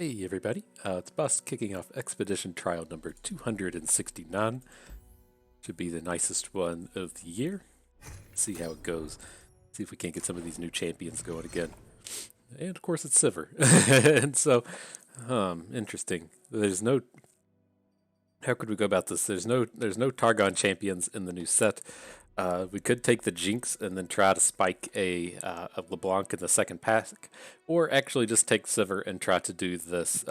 Hey everybody, it's Bus kicking off Expedition Trial number 269. Should be the nicest one of the year. See how it goes. See if we can't get some of these new champions going again. And of course it's Sivir. And so, interesting. There's no, how could we go about this? There's no Targon champions in the new set. We could take the Jinx and then try to spike a LeBlanc in the second pack, or actually just take Sivir and try to do this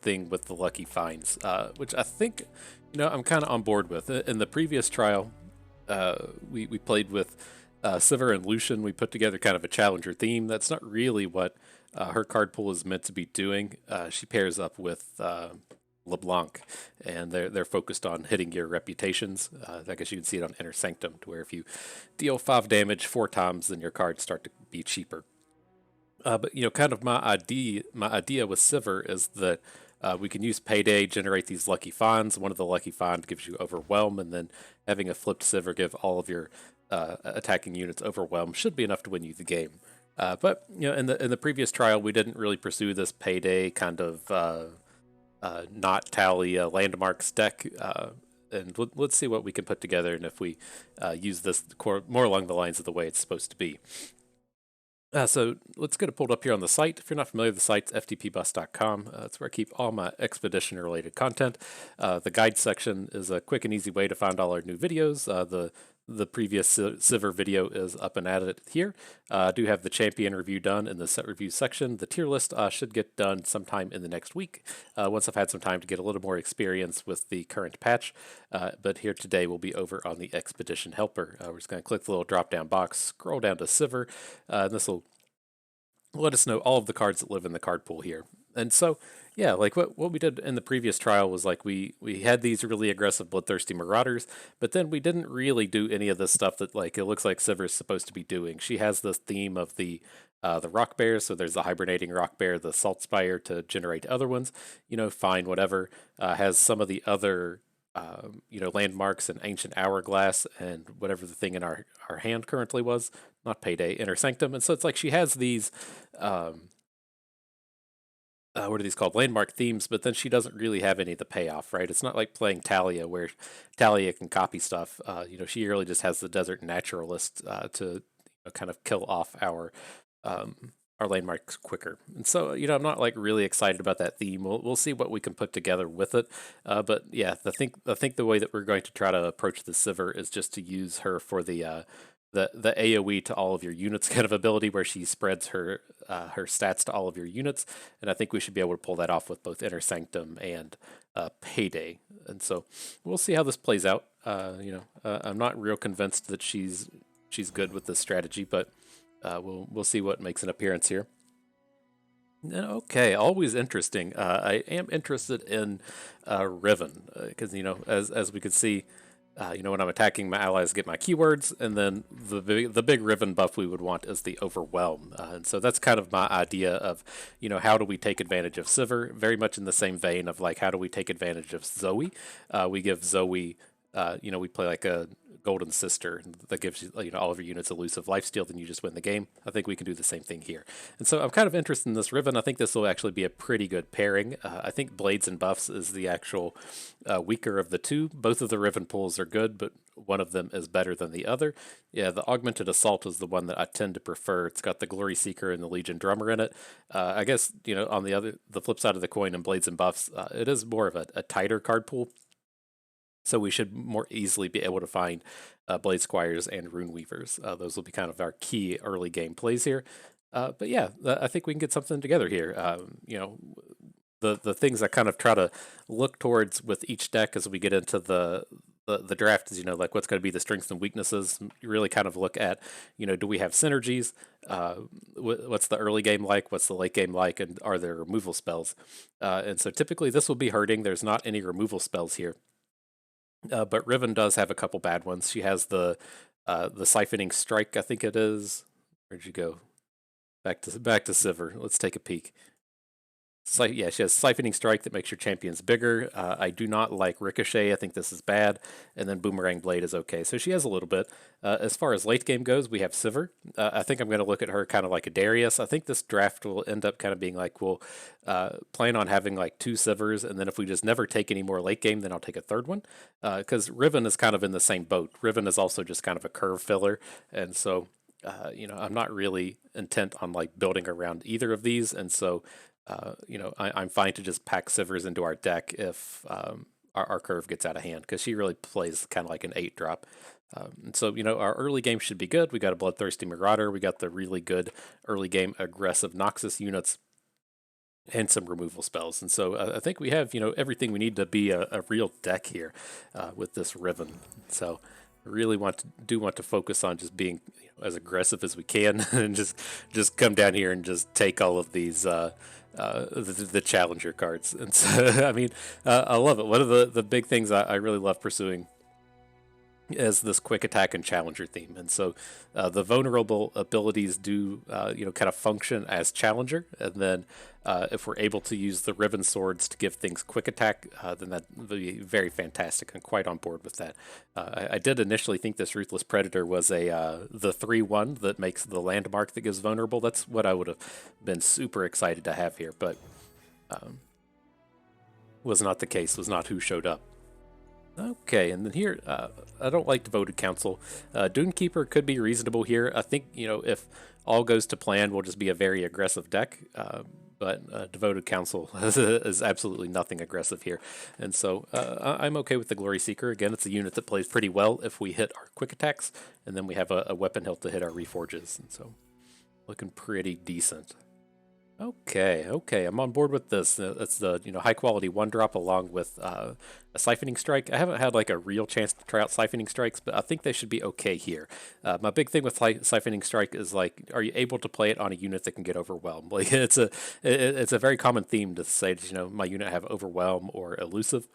thing with the lucky finds, which I think I'm kind of on board with. In the previous trial, we played with Sivir and Lucian. We put together kind of a challenger theme. That's not really what her card pool is meant to be doing. She pairs up with LeBlanc, and they're focused on hitting your reputations. I guess you can see it on Inner Sanctum, to where if you deal 5 damage 4 times, then your cards start to be cheaper. But kind of my idea with Sivir is that we can use Payday, generate these lucky finds. One of the lucky finds gives you Overwhelm, and then having a flipped Sivir give all of your attacking units Overwhelm should be enough to win you the game. But in the previous trial, we didn't really pursue this Payday kind of not tally landmarks deck, and let's see what we can put together, and if we use this more along the lines of the way it's supposed to be. So let's get it pulled up here on the site. If you're not familiar with the site, it's ftpbus.com. That's where I keep all my expedition related content. The guide section is a quick and easy way to find all our new videos. The previous Sivir video is up and at it here. I do have the champion review done in the set review section. The tier list should get done sometime in the next week, once I've had some time to get a little more experience with the current patch. But here today we'll be over on the Expedition Helper. We're just going to click the little drop down box, scroll down to Sivir, and this will let us know all of the cards that live in the card pool here. And so, yeah, like what we did in the previous trial was like we had these really aggressive bloodthirsty marauders, but then we didn't really do any of this stuff that like it looks like Sivir is supposed to be doing. She has this theme of the rock bears, so there's the hibernating rock bear, the salt spire to generate other ones. Fine, whatever. Has some of the other landmarks and ancient hourglass and whatever the thing in our hand currently was, not Payday, Inner Sanctum. And so it's like she has these what are these called? Landmark themes, but then she doesn't really have any of the payoff, right? It's not like playing Talia, where Talia can copy stuff. She really just has the Desert Naturalist to kind of kill off our landmarks quicker. And so, I'm not like really excited about that theme. We'll see what we can put together with it. But yeah, I think the way that we're going to try to approach the Sivir is just to use her for the AoE to all of your units kind of ability, where she spreads her stats to all of your units, and I think we should be able to pull that off with both Inner Sanctum and Payday. And so we'll see how this plays out. I'm not real convinced that she's good with this strategy, but we'll see what makes an appearance here. Okay, always interesting. I am interested in Riven, because as we could see, when I'm attacking, my allies get my keywords, and then the big Riven buff we would want is the Overwhelm. And so that's kind of my idea of, how do we take advantage of Sivir? Very much in the same vein of like, how do we take advantage of Zoe? We give Zoe, we play like a Golden Sister that gives you, all of your units elusive lifesteal, then you just win the game. I think we can do the same thing here. And so I'm kind of interested in this Riven. I think this will actually be a pretty good pairing. I think Blades and Buffs is the actual weaker of the two. Both of the Riven pools are good, but one of them is better than the other. Yeah, the Augmented Assault is the one that I tend to prefer. It's got the Glory Seeker and the Legion Drummer in it. I guess, on the flip side of the coin in Blades and Buffs, it is more of a tighter card pool. So we should more easily be able to find Blade Squires and Rune Weavers. Those will be kind of our key early game plays here. But yeah, I think we can get something together here. The things I kind of try to look towards with each deck as we get into the draft is, like what's going to be the strengths and weaknesses. You really kind of look at, do we have synergies? What's the early game like? What's the late game like? And are there removal spells? And so typically this will be hurting. There's not any removal spells here. But Riven does have a couple bad ones. She has the Siphoning Strike, I think it is. Where'd you go? Back to Sivir. Let's take a peek. yeah, she has Siphoning Strike that makes your champions bigger. I do not like Ricochet. I think this is bad. And then Boomerang Blade is okay. So she has a little bit. As far as late game goes, we have Sivir. I think I'm going to look at her kind of like a Darius. I think this draft will end up kind of being like, we'll plan on having like 2 Sivirs, and then if we just never take any more late game, then I'll take a third one. Because Riven is kind of in the same boat. Riven is also just kind of a curve filler. And so I'm not really intent on like building around either of these, and so I'm fine to just pack Sivers into our deck if our curve gets out of hand, because she really plays kind of like an 8-drop. And so our early game should be good. We got a Bloodthirsty Marauder, we got the really good early game aggressive Noxus units, and some removal spells. And so I think we have everything we need to be a real deck here with this Riven. So I really want to focus on just being as aggressive as we can, and just come down here and just take all of these the challenger cards. And so I mean, I love it. One of the big things I really love pursuing is this quick attack and challenger theme. And so the vulnerable abilities do kind of function as challenger, and then if we're able to use the Riven swords to give things quick attack, then that would be very fantastic. I'm quite on board with that. I did initially think this Ruthless Predator was the 3/1 that makes the landmark that gives vulnerable. That's what I would have been super excited to have here, but was not the case, was not who showed up. Okay, and then here, I don't like Devoted Council. Dunekeeper could be reasonable here. I think, if all goes to plan, we'll just be a very aggressive deck. But Devoted Council is absolutely nothing aggressive here. And so I'm okay with the Glory Seeker. Again, it's a unit that plays pretty well if we hit our quick attacks, and then we have a weapon hilt to hit our reforges. And so looking pretty decent. Okay, I'm on board with this. It's the high quality 1-drop along with a Siphoning Strike. I haven't had like a real chance to try out Siphoning Strikes, but I think they should be okay here. My big thing with Siphoning Strike is like, are you able to play it on a unit that can get overwhelmed? Like it's a very common theme to say, my unit have overwhelm or elusive.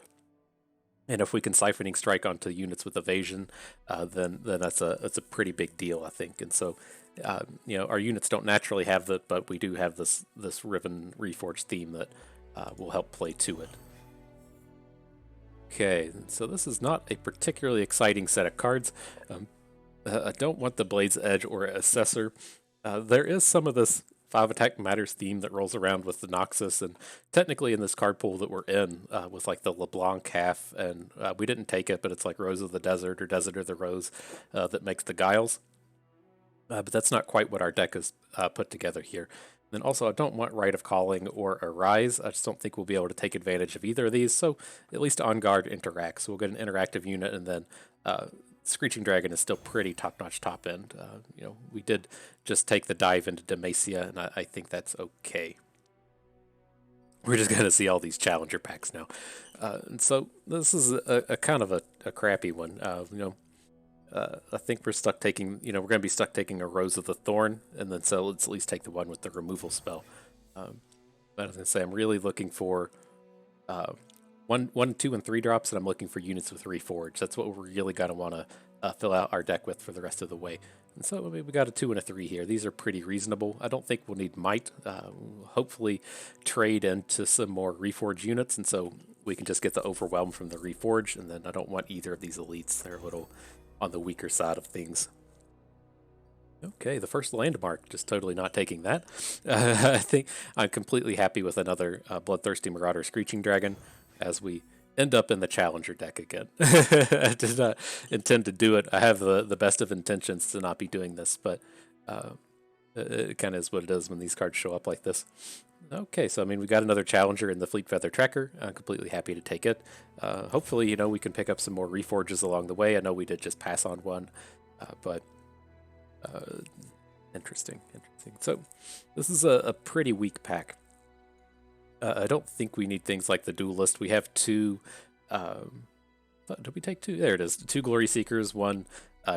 And if we can Siphoning Strike onto units with evasion, then that's a pretty big deal, I think. And so our units don't naturally have that, but we do have this Riven Reforged theme that will help play to it. Okay, so this is not a particularly exciting set of cards. I don't want the Blade's Edge or Assessor. There is some of this 5-attack matters theme that rolls around with the Noxus, and technically in this card pool that we're in, with like the LeBlanc half, and we didn't take it, but it's like Rose of the Desert or Desert of the Rose that makes the Guiles. But that's not quite what our deck is put together here. And then also, I don't want Rite of Calling or Arise. I just don't think we'll be able to take advantage of either of these. So at least On Guard interacts. So we'll get an interactive unit, and then Screeching Dragon is still pretty top-notch top end. We did just take the dive into Demacia, and I think that's okay. We're just going to see all these challenger packs now. And so this is a kind of a crappy one. I think we're stuck taking, we're going to be stuck taking a Rose of the Thorn, and then so let's at least take the one with the removal spell. But I was going to say, I'm really looking for 1, 2, and 3 drops, and I'm looking for units with Reforge. That's what we're really going to want to fill out our deck with for the rest of the way. And so we got a 2 and a 3 here. These are pretty reasonable. I don't think we'll need Might. We'll hopefully trade into some more Reforge units, and so we can just get the Overwhelm from the Reforge, and then I don't want either of these elites. They're a little on the weaker side of things. Okay, the first landmark, just totally not taking that. I think I'm completely happy with another Bloodthirsty Marauder Screeching Dragon as we end up in the Challenger deck again. I did not intend to do it. I have the best of intentions to not be doing this, but it kind of is what it is when these cards show up like this. Okay, so I mean, we got another Challenger in the Fleet Feather Tracker. I'm completely happy to take it. Hopefully, we can pick up some more Reforges along the way. I know we did just pass on one, but interesting. So this is a pretty weak pack. I don't think we need things like the Duelist. We have 2. Did we take 2? There it is. 2 Glory Seekers, 1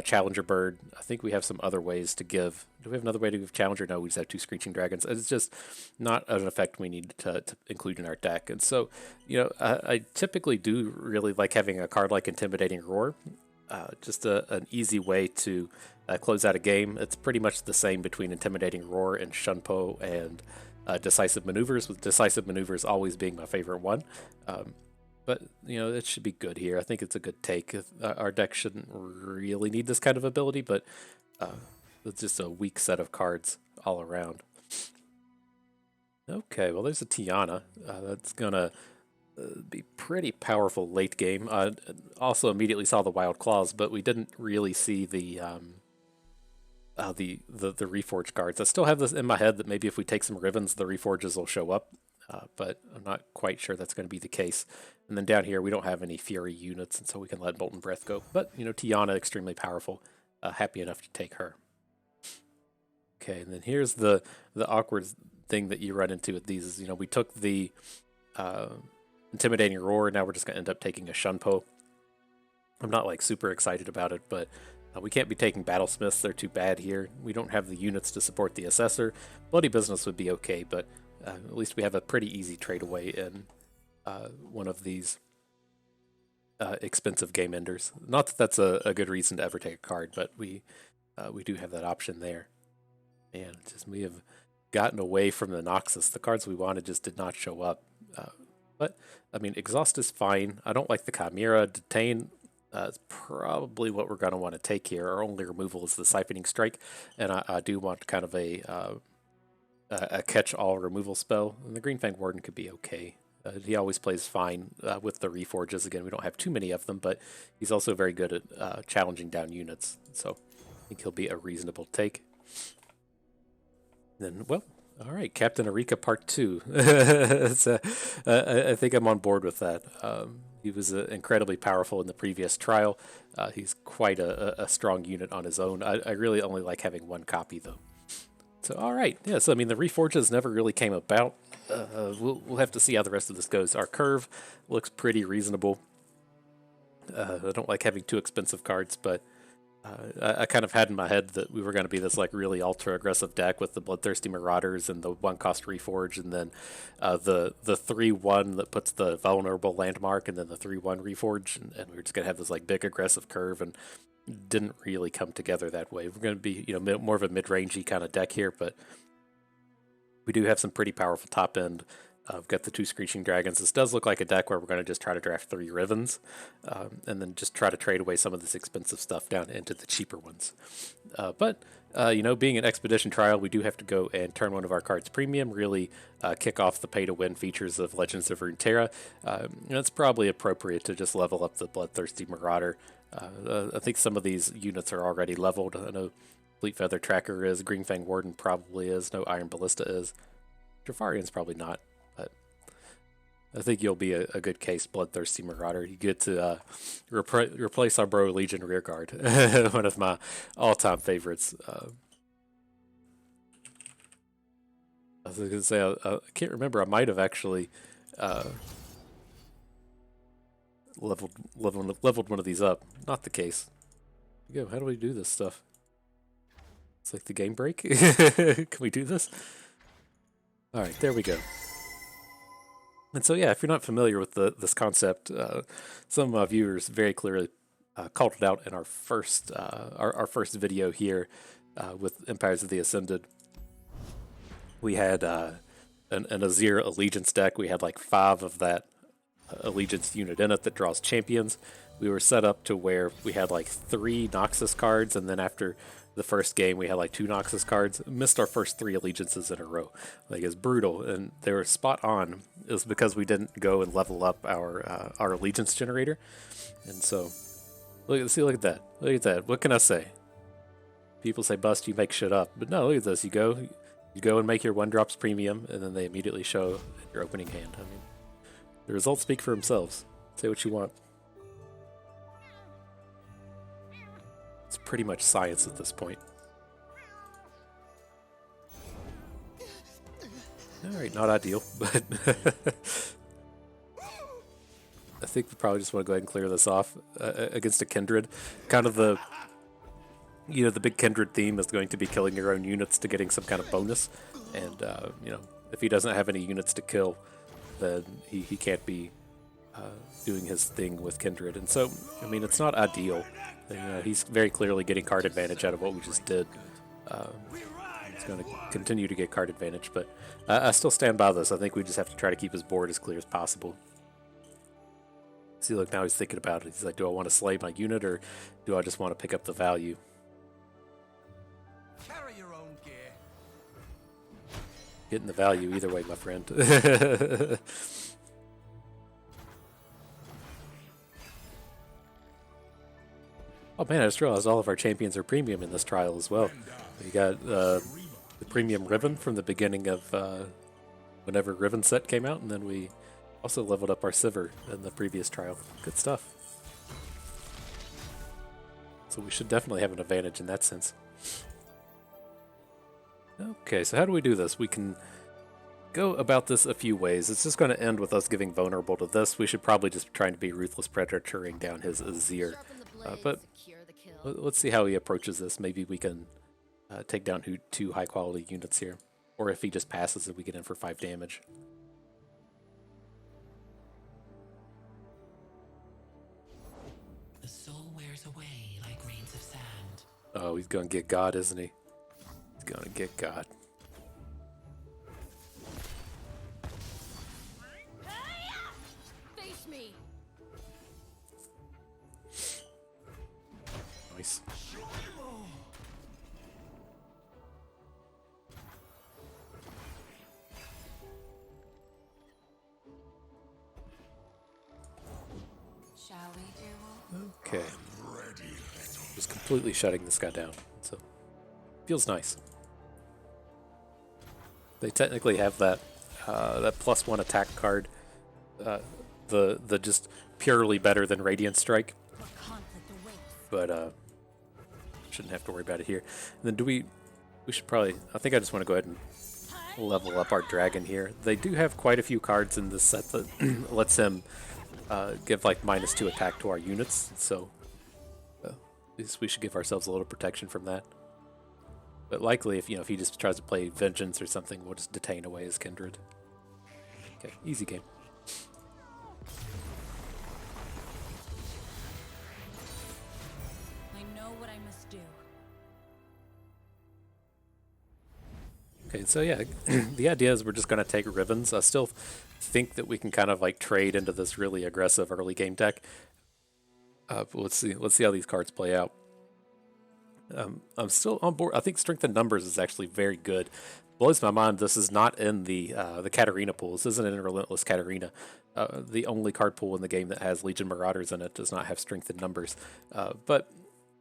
Challenger Bird. I think we have some other ways to give. Do we have another way to give Challenger? No, we just have 2 Screeching Dragons. It's just not an effect we need to include in our deck. And so, I typically do really like having a card like Intimidating Roar. Just an easy way to close out a game. It's pretty much the same between Intimidating Roar and Shunpo and decisive maneuvers, with decisive maneuvers always being my favorite one. But, you know, it should be good here. I think it's a good take. Our deck shouldn't really need this kind of ability, but it's just a weak set of cards all around. Okay, well, there's a Tiana. That's going to be pretty powerful late game. Also immediately saw the Wild Claws, but we didn't really see the reforge cards. I still have this in my head that maybe if we take some Rivens, the reforges will show up, but I'm not quite sure that's going to be the case. And then down here, we don't have any Fury units, and so we can let Molten Breath go. But, you know, Tiana, extremely powerful. Happy enough to take her. Okay, and then here's the awkward thing that you run into with these is, you know, we took the Intimidating Roar, now we're just going to end up taking a Shunpo. I'm not, like, super excited about it, but we can't be taking Battlesmiths. They're too bad here. We don't have the units to support the Assessor. Bloody Business would be okay, but at least we have a pretty easy trade away in one of these expensive game enders. Not that that's a good reason to ever take a card, but we do have that option there. And just we have gotten away from the Noxus. The cards we wanted just did not show up. But, I mean, Exhaust is fine. I don't like the Chimera. Detain is probably what we're going to want to take here. Our only removal is the Siphoning Strike, and I do want kind of a catch-all removal spell. And the Green Fang Warden could be okay. He always plays fine with the Reforges. Again, we don't have too many of them, but he's also very good at challenging down units. So I think he'll be a reasonable take. Then, well, all right, Captain Erika Part 2. I think I'm on board with that. He was incredibly powerful in the previous trial. He's quite a strong unit on his own. I really only like having one copy, though. So, all right. Yeah, so, I mean, the Reforges never really came about. We'll have to see how the rest of this goes. Our curve looks pretty reasonable. I don't like having too expensive cards, but I kind of had in my head that we were going to be this like really ultra aggressive deck with the Bloodthirsty Marauders and the 1-cost Reforge, and then the 3/1 that puts the vulnerable landmark, and then the 3/1 Reforge, and we were just going to have this like big aggressive curve, and didn't really come together that way. We're going to be, you know, more of a mid-rangey kind of deck here, but we do have some pretty powerful top end. We've got the 2 Screeching Dragons. This does look like a deck where we're going to just try to draft 3 Rivens, and then just try to trade away some of this expensive stuff down into the cheaper ones. But you know, being an Expedition Trial, we do have to go and turn one of our cards premium, really kick off the pay-to-win features of Legends of Runeterra. You know, it's probably appropriate to just level up the Bloodthirsty Marauder. I think some of these units are already leveled. I know Fleet Feather Tracker is, Green Fang Warden probably is, no Iron Ballista is. Jafarian's probably not. I think you'll be a good case, Bloodthirsty Marauder. You get to replace our Bro Legion Rearguard, one of my all-time favorites. I was going to say, I can't remember. I might have actually leveled one of these up. Not the case. Go. How do we do this stuff? It's like the game break. Can we do this? All right, there we go. And so, yeah, if you're not familiar with this concept, some of my viewers very clearly called it out in our first video here with Empires of the Ascended. We had an Azir Allegiance deck. We had like 5 of that Allegiance unit in it that draws champions. We were set up to where we had like 3 Noxus cards, and then after the first game we had like 2 Noxus cards. Missed our first 3 allegiances in a row. Like, it's brutal, and they were spot on. It was because we didn't go and level up our allegiance generator. And so look at that. What can I say? People say bust, you make shit up, but no, look at this. You go and make your 1-drops premium, and then they immediately show your opening hand. I mean, the results speak for themselves. Say what you want. It's pretty much science at this point. Alright, not ideal, but I think we probably just want to go ahead and clear this off against a Kindred. Kind of the big Kindred theme is going to be killing your own units to getting some kind of bonus. And, if he doesn't have any units to kill, then he can't be doing his thing with Kindred. And so, I mean, it's not ideal. He's very clearly getting card advantage out of what we just did. He's going to continue to get card advantage, but I still stand by this. I think we just have to try to keep his board as clear as possible. See, look, now he's thinking about it. He's like, do I want to slay my unit, or do I just want to pick up the value? Carry your own gear. Getting the value either way, my friend. Oh man, I just realized all of our champions are premium in this trial as well. We got the premium Riven from the beginning of whenever Riven set came out, and then we also leveled up our Sivir in the previous trial. Good stuff. So we should definitely have an advantage in that sense. Okay, so how do we do this? We can go about this a few ways. It's just going to end with us giving vulnerable to this. We should probably just try to be Ruthless Predatoring down his Azir. But let's see how he approaches this. Maybe we can take down two high-quality units here. Or if he just passes it, we get in for 5 damage. The soul wears away like grains of sand. Oh, he's going to get God, isn't he? He's going to get God. Face me. Nice. Shall we, dear wolf? Okay. Just completely shutting this guy down. So feels nice. They technically have that that +1 attack card. The just purely better than Radiant Strike. But shouldn't have to worry about it here. And then we should probably, I think I just want to go ahead and level up our dragon here. They do have quite a few cards in this set that lets him give like -2 attack to our units, so at least we should give ourselves a little protection from that. But likely, if he just tries to play Vengeance or something, we'll just detain away his Kindred. Okay, easy game. I know what I must do. Okay, so yeah, the idea is we're just going to take Rivens. I still think that we can kind of like trade into this really aggressive early game deck. But let's see how these cards play out. I'm still on board. I think Strength in Numbers is actually very good. Blows my mind this is not in the Katarina pool. This isn't in Relentless Katarina. The only card pool in the game that has Legion Marauders in it does not have Strength in Numbers. But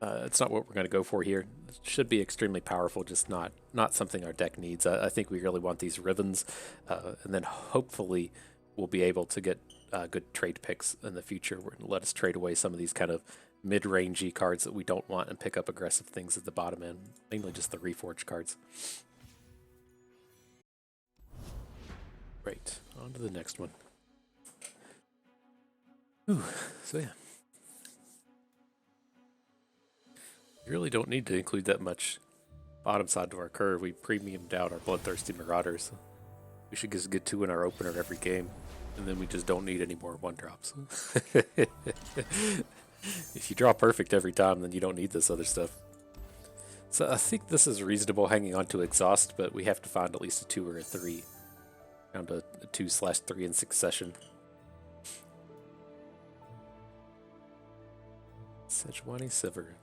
it's not what we're going to go for here. It should be extremely powerful, just not something our deck needs. I think we really want these Rivens, and then hopefully we'll be able to get good trade picks in the future. We're going to let us trade away some of these kind of mid-rangey cards that we don't want and pick up aggressive things at the bottom end, mainly just the Reforge cards. Right, on to the next one. Ooh, so yeah. We really don't need to include that much bottom side to our curve. We premiumed out our Bloodthirsty Marauders. We should just get 2 in our opener every game, and then we just don't need any more 1-drops. If you draw perfect every time, then you don't need this other stuff. So I think this is reasonable hanging on to Exhaust, but we have to find at least a 2 or a 3. Down to a 2/3 in succession. Sejuani Sivir.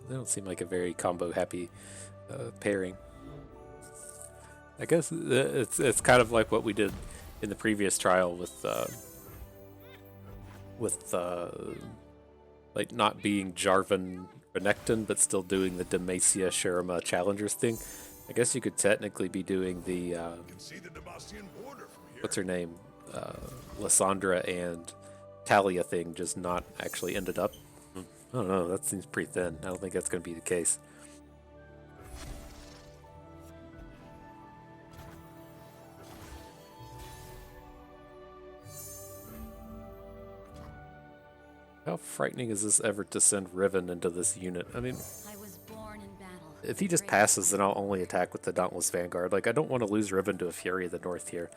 They don't seem like a very combo-happy pairing. I guess it's kind of like what we did in the previous trial with like not being Jarvan Renekton, but still doing the Demacia Shurima Challengers thing. I guess you could technically be doing the what's her name, Lysandra and Talia thing, just not actually ended up. I don't know, that seems pretty thin. I don't think that's going to be the case. How frightening is this ever to send Riven into this unit? I mean, I was born in battle. if he just passes, then I'll only attack with the Dauntless Vanguard. Like, I don't want to lose Riven to a Fury of the North here.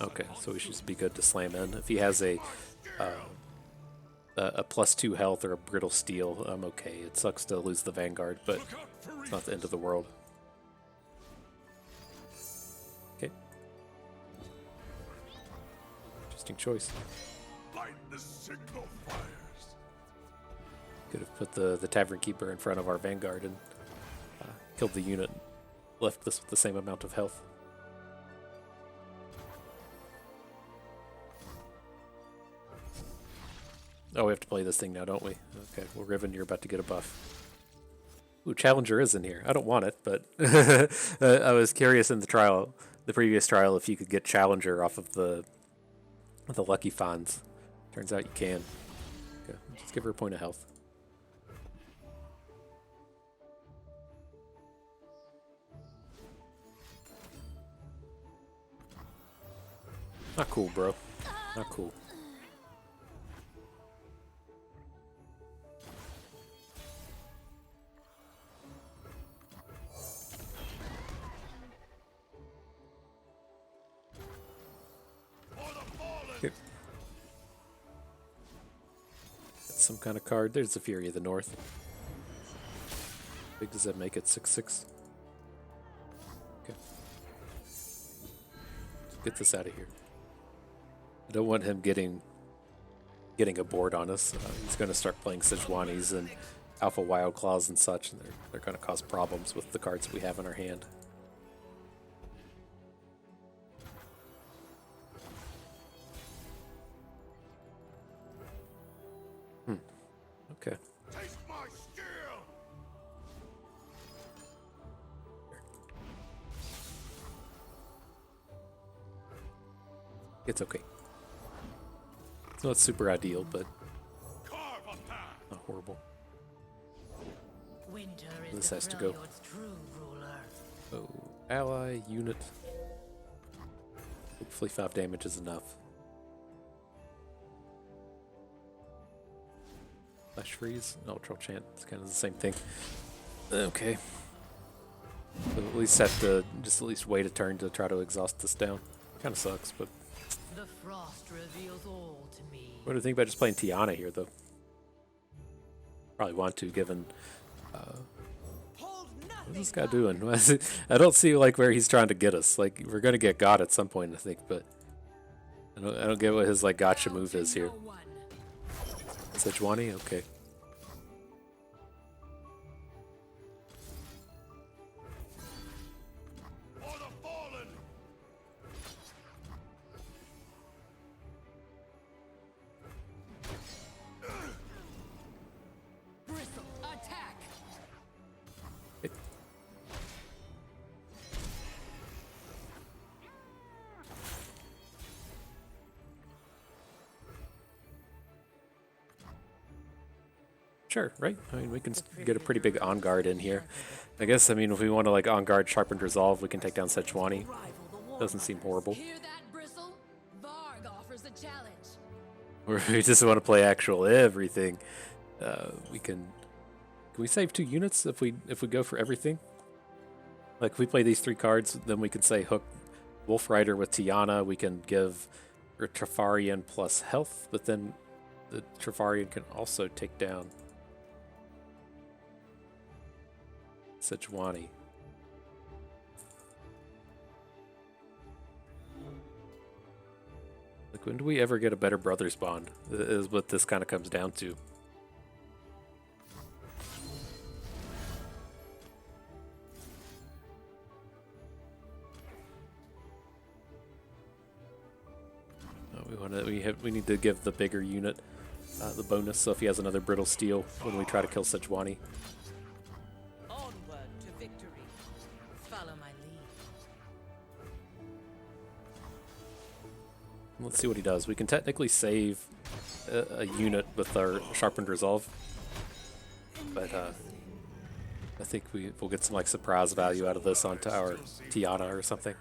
Okay, so we should just be good to slam in. If he has a a +2 health or a brittle steel, I'm okay. It sucks to lose the Vanguard, but it's not the end of the world. Okay. Interesting choice. Light the signal fires. Could have put the Tavern Keeper in front of our Vanguard and killed the unit, left this with the same amount of health. Oh, we have to play this thing now, don't we? Okay, well, Riven, you're about to get a buff. Ooh, Challenger is in here. I don't want it, but I was curious in the previous trial, if you could get Challenger off of the Lucky Fonds. Turns out you can. Okay, just give her a point of health. Not cool, bro. Not cool. Okay. That's some kind of card. There's the Fury of the North. How big does that make it? 6/6? Okay. Let's get this out of here. I don't want him getting a board on us. He's going to start playing Sejuani's and Alpha Wild Claws and such, and they're going to cause problems with the cards we have in our hand. Okay. Taste my steel. It's okay. It's not super ideal, but Carve a path. not horrible. Winter This is has the to go. Freljord's true ruler. Oh, ally, unit. Hopefully 5 damage is enough. Flash freeze, neutral chant. It's kind of the same thing. Okay. So at least have to just at least wait a turn to try to exhaust this down. Kind of sucks, but The frost reveals all to me. what do you think about just playing Tiana here, though? Probably want to, given. What's this guy doing? I don't see like where he's trying to get us. Like we're gonna get God at some point, I think, but I don't get what his like gotcha move is here. Sejuani? Okay. For the fallen. Bristle, attack! Sure, right? I mean, we can get a pretty big on guard in here. I guess, I mean, if we want to like on guard Sharpened Resolve, we can take down Sejuani. Doesn't seem horrible. Hear that, Bristle? Varg offers a challenge. Or if we just want to play actual everything, we can we save 2 units if we go for everything? Like if we play these 3 cards, then we can say hook Wolf Rider with Tiana. We can give her Trifarian plus health, but then the Trifarian can also take down Sejuani. Like, when do we ever get a better brothers bond? Is what this kind of comes down to. We need to give the bigger unit the bonus. So if he has another brittle steel when we try to kill Sejuani. Onward to victory. Follow my lead. Let's see what he does. We can technically save a unit with our Sharpened Resolve, but I think we'll get some like surprise value out of this onto our Tiana or something.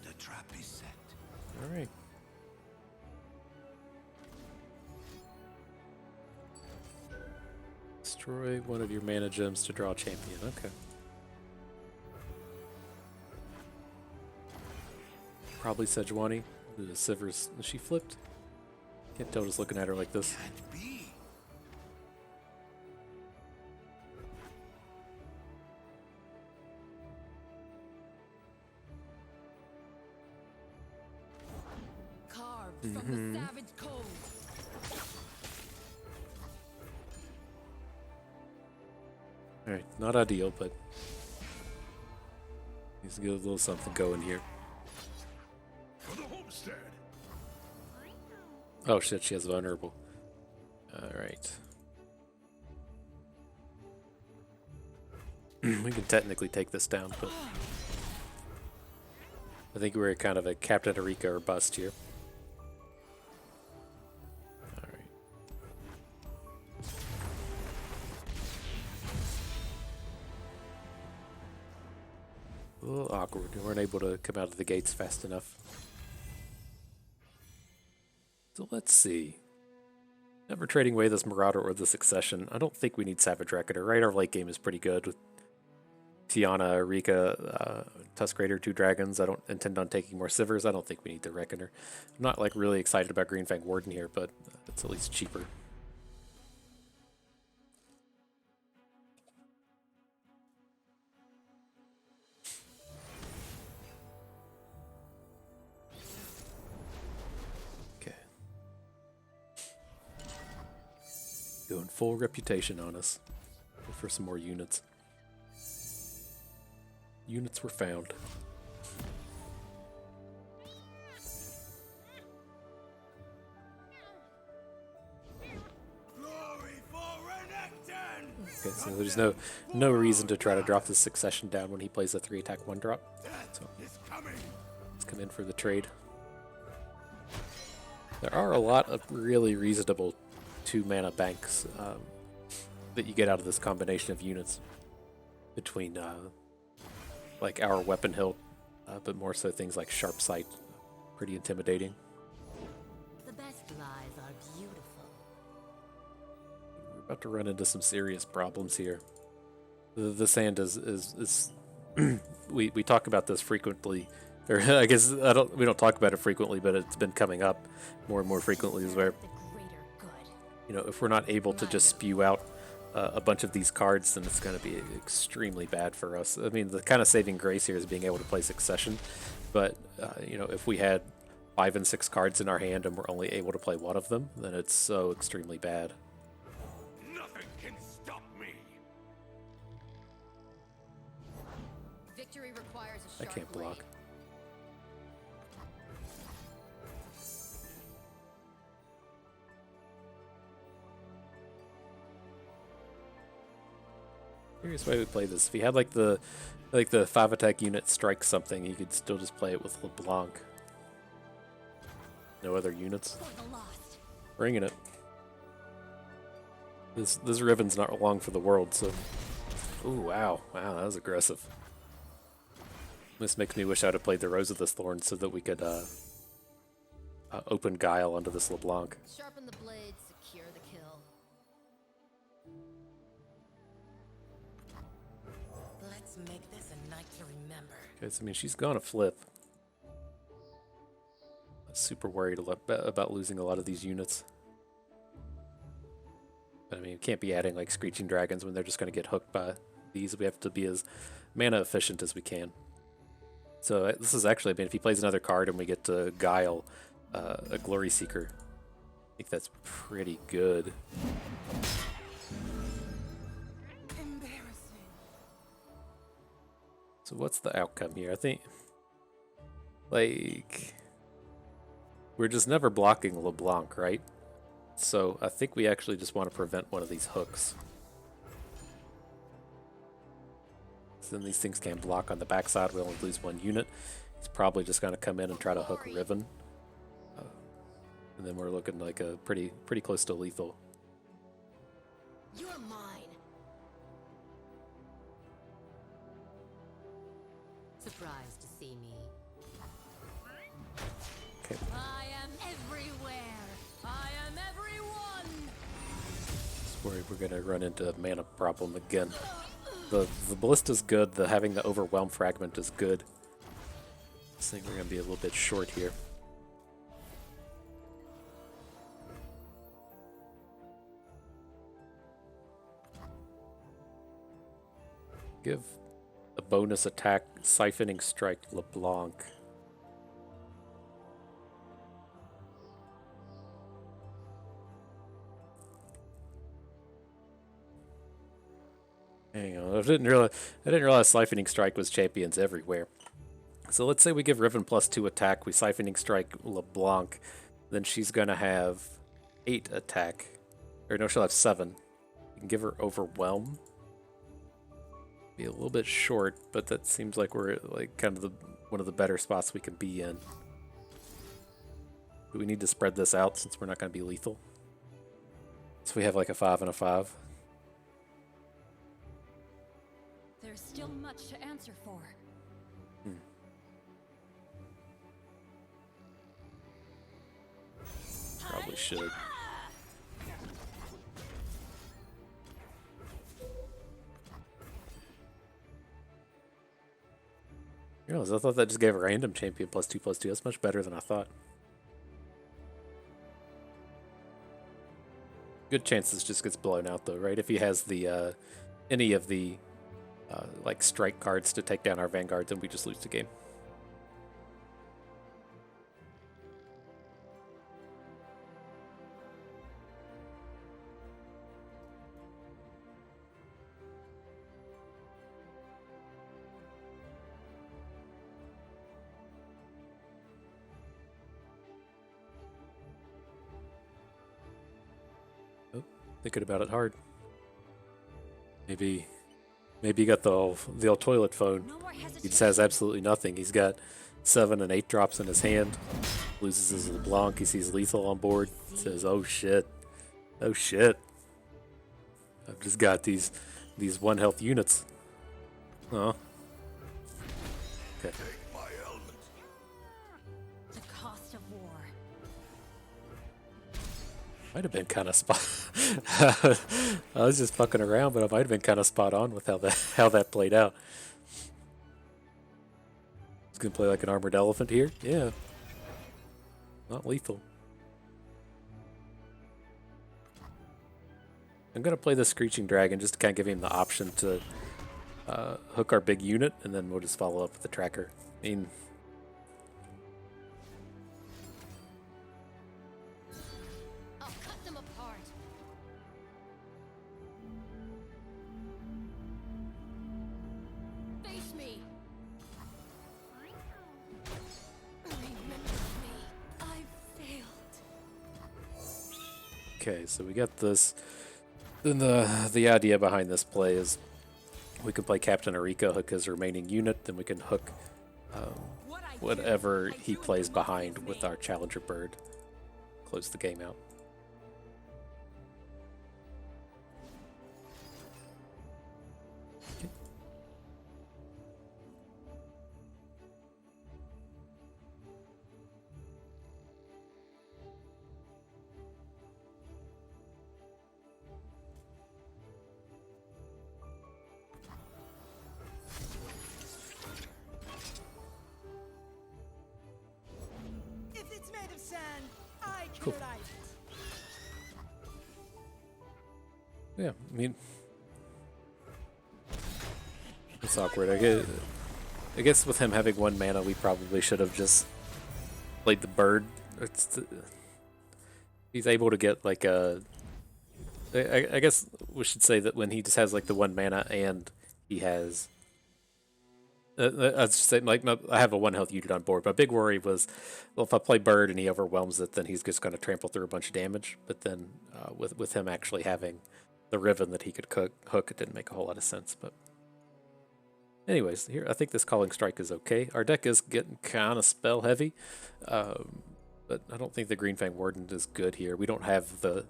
The trap is set. All right. Destroy one of your mana gems to draw a champion. Okay. Probably Sejuani. The Sivir's, is she flipped? Can't tell just looking at her like this. Can't be. Carved from the savage code. Alright, not ideal, but needs to get a little something going here. For the homestead. Oh shit, she has vulnerable. Alright. We can technically take this down, but I think we're kind of a Captain Eureka or bust here. Alright. A little awkward. We weren't able to come out of the gates fast enough. So let's see. Never trading away this Marauder or the Succession. I don't think we need Savage Reckoner, right? Our late game is pretty good with Tiana, Rika, Tusk Raider, 2 dragons. I don't intend on taking more Sivers. I don't think we need the Reckoner. I'm not like really excited about Greenfang Warden here, but it's at least cheaper. Doing full reputation on us. Go for some more units. Units were found. Glory for Renekton! Okay, so there's no reason to try to drop the Succession down when he plays a 3-attack 1-drop. So It's coming. let's come in for the trade. There are a lot of really reasonable 2-mana banks that you get out of this combination of units between like our weapon hilt, but more so things like Sharp Sight, pretty intimidating. The best lies are beautiful. We're about to run into some serious problems here. The sand is we talk about this frequently, or I guess we don't talk about it frequently, but it's been coming up more and more frequently. Is where, The greater good. you know, if we're not able to just spew out a bunch of these cards, then it's going to be extremely bad for us. I mean, the kind of saving grace here is being able to play Succession, but you know, if we had 5 and 6 cards in our hand and we're only able to play one of them, then it's so extremely bad. Nothing can stop me. Victory requires a I sharp can't block. blade. Curious why we play this. If he had like the 5-attack unit strike something, he could still just play it with LeBlanc. No other units. For the lost. Bringing it. This Riven's not long for the world, so. Ooh, wow, that was aggressive. This makes me wish I'd have played the Rose of the Thorn so that we could open Guile onto this LeBlanc. Sharpen the blade, secure the kill. Let's make this a night to remember. Okay, so I mean she's gonna flip. I'm super worried about losing a lot of these units. But I mean, we can't be adding like Screeching Dragons when they're just gonna get hooked by these. We have to be as mana efficient as we can. So this is actually, I mean, if he plays another card and we get to Guile, a Glory Seeker, I think that's pretty good. Embarrassing. So what's the outcome here? I think, like, we're just never blocking LeBlanc, right? So I think we actually just want to prevent one of these hooks. So then these things can't block on the backside. We only lose 1 unit. He's probably just going to come in and try to hook Riven. And then we're looking like a pretty close to lethal. You're mine. Surprised to see me. Okay. I am everywhere. I am everyone. Just worried we're going to run into a mana problem again. The Ballista's good. Having the Overwhelm Fragment is good. I think we're going to be a little bit short here. Give a bonus attack, Siphoning Strike LeBlanc. Hang on, I didn't realize Siphoning Strike was champions everywhere. So let's say we give Riven +2 attack, we Siphoning Strike LeBlanc, then she's gonna have 8 attack. Or no, she'll have 7. You can give her Overwhelm. Be a little bit short, but that seems like we're like kind of one of the better spots we can be in. Do we need to spread this out since we're not going to be lethal? So we have like a 5 and a 5. There's still much to answer for. Probably should. I thought that just gave a random champion +2/+2. That's much better than I thought. Good chance this just gets blown out though, right? If he has the any of the like strike cards to take down our vanguard, then we just lose the game. Thinking about it hard. Maybe he got the old toilet phone. No more He hesitation. just has absolutely nothing. He's got 7 and 8 drops in his hand. Loses his LeBlanc. He sees lethal on board. Says, "Oh shit, oh shit! I've just got these 1 health units." Oh. Okay. Take my element. The cost of war. Might have been kind of spot. I was just fucking around, but I might have been kind of spot on with how that played out. He's gonna play like an armored elephant here. Yeah, not lethal. I'm gonna play the Screeching Dragon just to kind of give him the option to hook our big unit, and then we'll just follow up with the tracker. I mean. I'll cut them apart. Face me. Remember me. I failed. Okay, so we got this. Then the idea behind this play is we can play Captain Arika, hook his remaining unit, then we can hook whatever he plays behind with our Challenger Bird. Close the game out. If it's made of sand, I can Cool. light it. Yeah, I mean, it's awkward. I guess with him having 1 mana, we probably should have just played the bird. He's able to get like a. I guess we should say that when he just has like the 1 mana and he has. I was just saying, like, I have a 1 health unit on board. My big worry was, well, if I play bird and he overwhelms it, then he's just going to trample through a bunch of damage. But then with him actually having the Riven that he could hook, it didn't make a whole lot of sense. But anyways, here I think this Calling Strike is okay. Our deck is getting kind of spell heavy, but I don't think the Green Fang Warden is good here. We don't have the,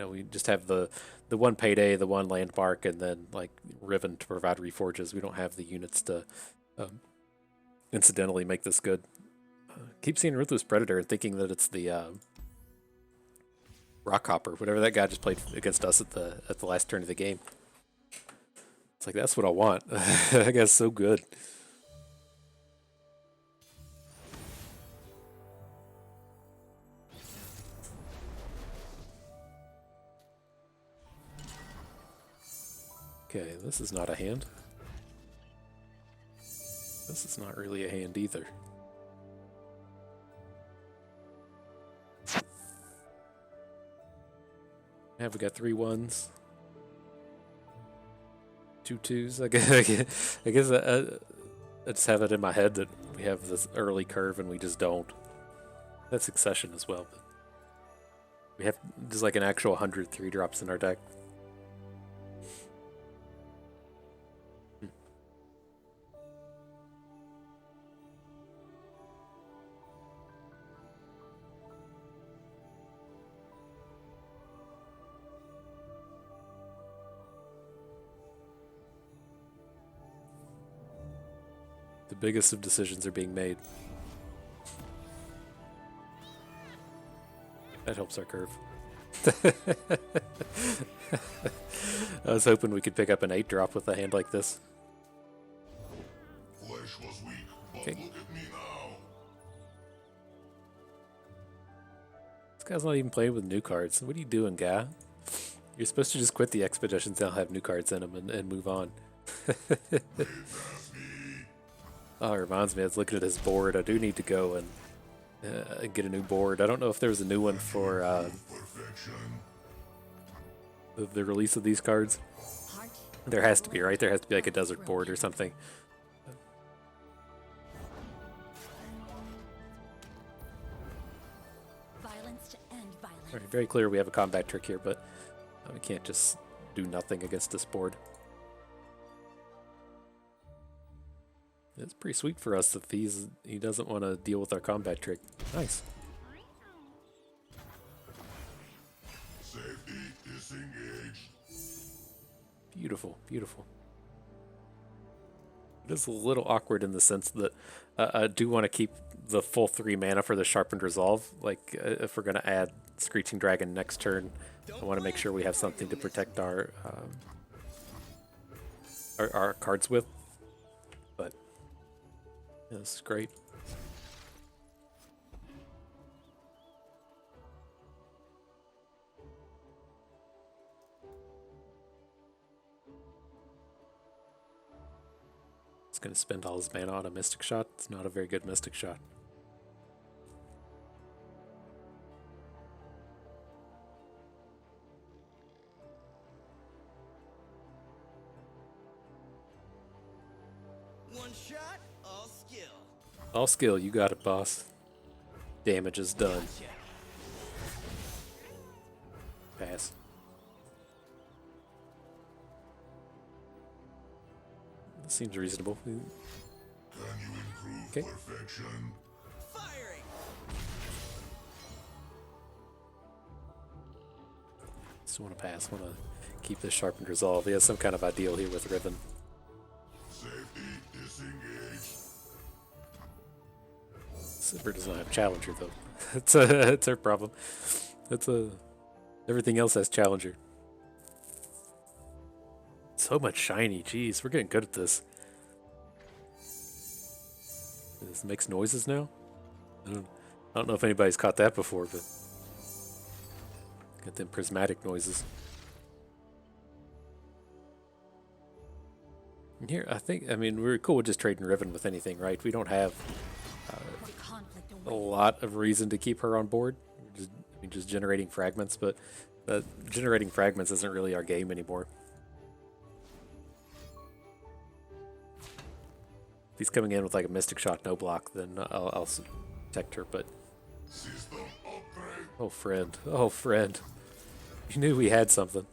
we just have the 1 payday, the 1 landmark, and then like Riven to provide reforges. We don't have the units to incidentally make this good. Keep seeing Ruthless Predator and thinking that it's the Rockhopper, whatever that guy just played against us at the last turn of the game. It's like, that's what I want. That guy's so good. Okay, this is not a hand. This is not really a hand either. Have we got 3 1s? 2 2s? I guess I just have it in my head that we have this early curve and we just don't. That's Succession as well. But we have just like an actual 100 3-drops in our deck. The biggest of decisions are being made. That helps our curve. I was hoping we could pick up an 8-drop with a hand like this. Flesh was weak, but Okay. look at me now. This guy's not even playing with new cards. What are you doing, guy? You're supposed to just quit the expeditions. They'll have new cards in them and move on. Oh, it reminds me, I was looking at his board. I do need to go and get a new board. I don't know if there was a new one for the release of these cards. There has to be, right? There has to be like a desert board or something. Violence to end violence. All right, very clear we have a combat trick here, but we can't just do nothing against this board. It's pretty sweet for us if he doesn't want to deal with our combat trick. Nice. Safety disengaged. Beautiful, beautiful. It is a little awkward in the sense that I do want to keep the full 3 mana for the Sharpened Resolve. Like, if we're going to add Screeching Dragon next turn, I want to make sure we have something to protect our cards with. But yeah, this is great. He's going to spend all his mana on a Mystic Shot. It's not a very good Mystic Shot. One shot, all skill. All skill, you got it, boss. Damage is done. Pass. That seems reasonable. Can you improve Okay. perfection? Firing. Just want to pass. Want to keep this Sharpened Resolve. He has some kind of ideal here with Riven. Safety disengaged. Sivir does not have Challenger though. It's her problem. Everything else has Challenger. So much shiny. Jeez, we're getting good at this. This makes noises now. I don't know if anybody's caught that before, but got them prismatic noises. And here, I mean, we're cool with just trading Riven with anything, right? We don't have Conflict a awaits. lot of reason to keep her on board. Just generating fragments, but generating fragments isn't really our game anymore. If he's coming in with like a Mystic Shot, no block, then I'll protect her, but... System upgrade. Oh, friend. Oh, friend. You knew we had something.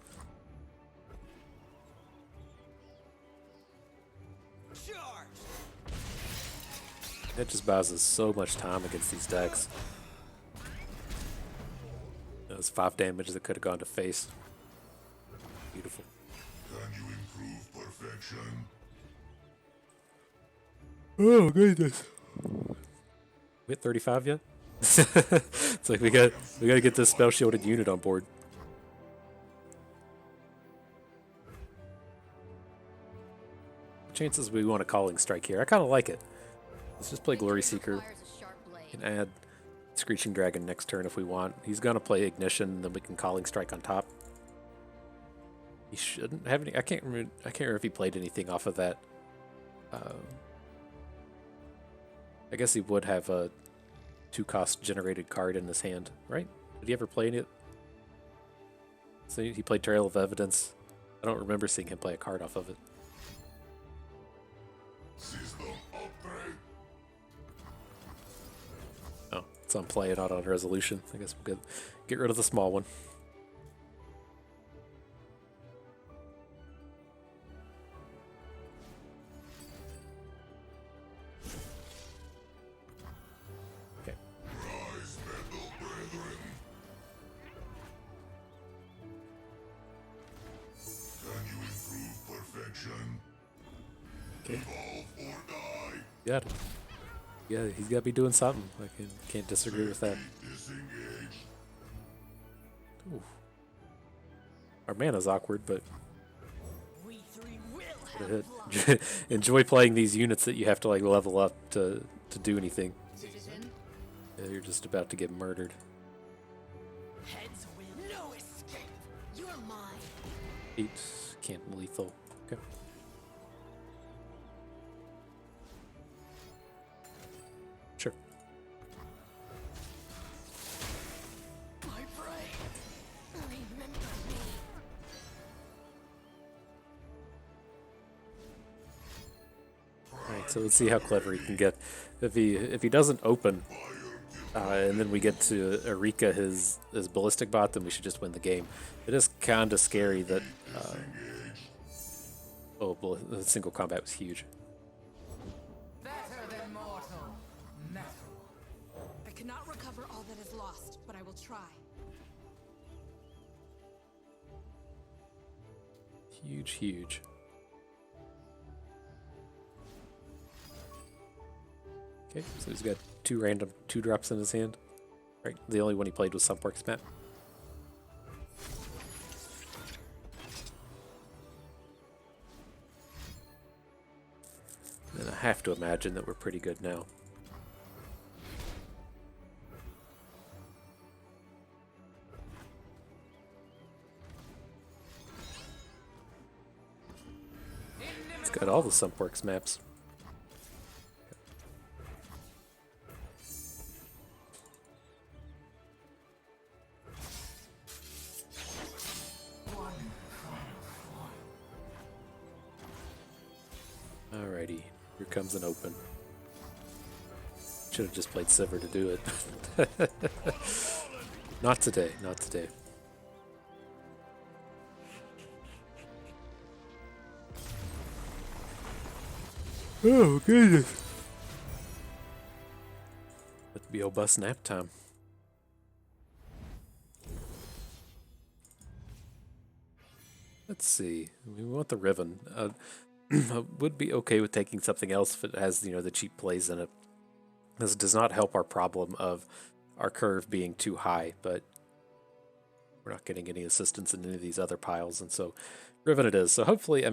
Charge. That just buys us so much time against these decks. That was 5 damage that could have gone to face. Beautiful. Can you improve perfection? Oh, goodness. We hit 35 yet? It's like we gotta get this spell shielded unit on board. Chances we want a Calling Strike here. I kind of like it. Let's just play Glory Seeker. Requires a sharp blade. Can add Screeching Dragon next turn if we want. He's gonna play Ignition, then we can Calling Strike on top. He shouldn't have any. I can't remember if he played anything off of that I guess he would have a 2-cost generated card in his hand, right? Did he ever play any? So he played Trail of Evidence. I don't remember seeing him play a card off of it. System upgrade. Oh, it's on play, not on resolution. I guess we'll get rid of the small one. Okay. Rise, metal brethren. Can you improve perfection? Okay. Evolve or die. Got it. Yeah, he's got to be doing something. I can't disagree with that. Disengage. Ooh. Our mana's awkward, but We three will what have a hit. Enjoy playing these units that you have to like level up to do anything. Citizen, Yeah, you're just about to get murdered. heads will. No escape. you're mine. 8 can't lethal. Okay. Sure. My prey. Remember me. Alright, so let's see how clever he can get. If he doesn't open, and then we get to Erika his ballistic bot, then we should just win the game. It is kind of scary that the single combat was huge. Better than mortal. Metal. I cannot recover all that is lost, but I will try. Huge. Okay, so he's got 2 random 2-drops in his hand. Right, the only one he played was Sunpork's map. And I have to imagine that we're pretty good now. It's got all the Sunpork's maps. Alrighty, here comes an open. Should have just played Sivir to do it. Not today, not today. Oh, goodness. It'd be bus nap time. Let's see. We want the Riven. I would be okay with taking something else if it has, the cheap plays in it. This does not help our problem of our curve being too high, but we're not getting any assistance in any of these other piles, and so Riven it is. So hopefully, I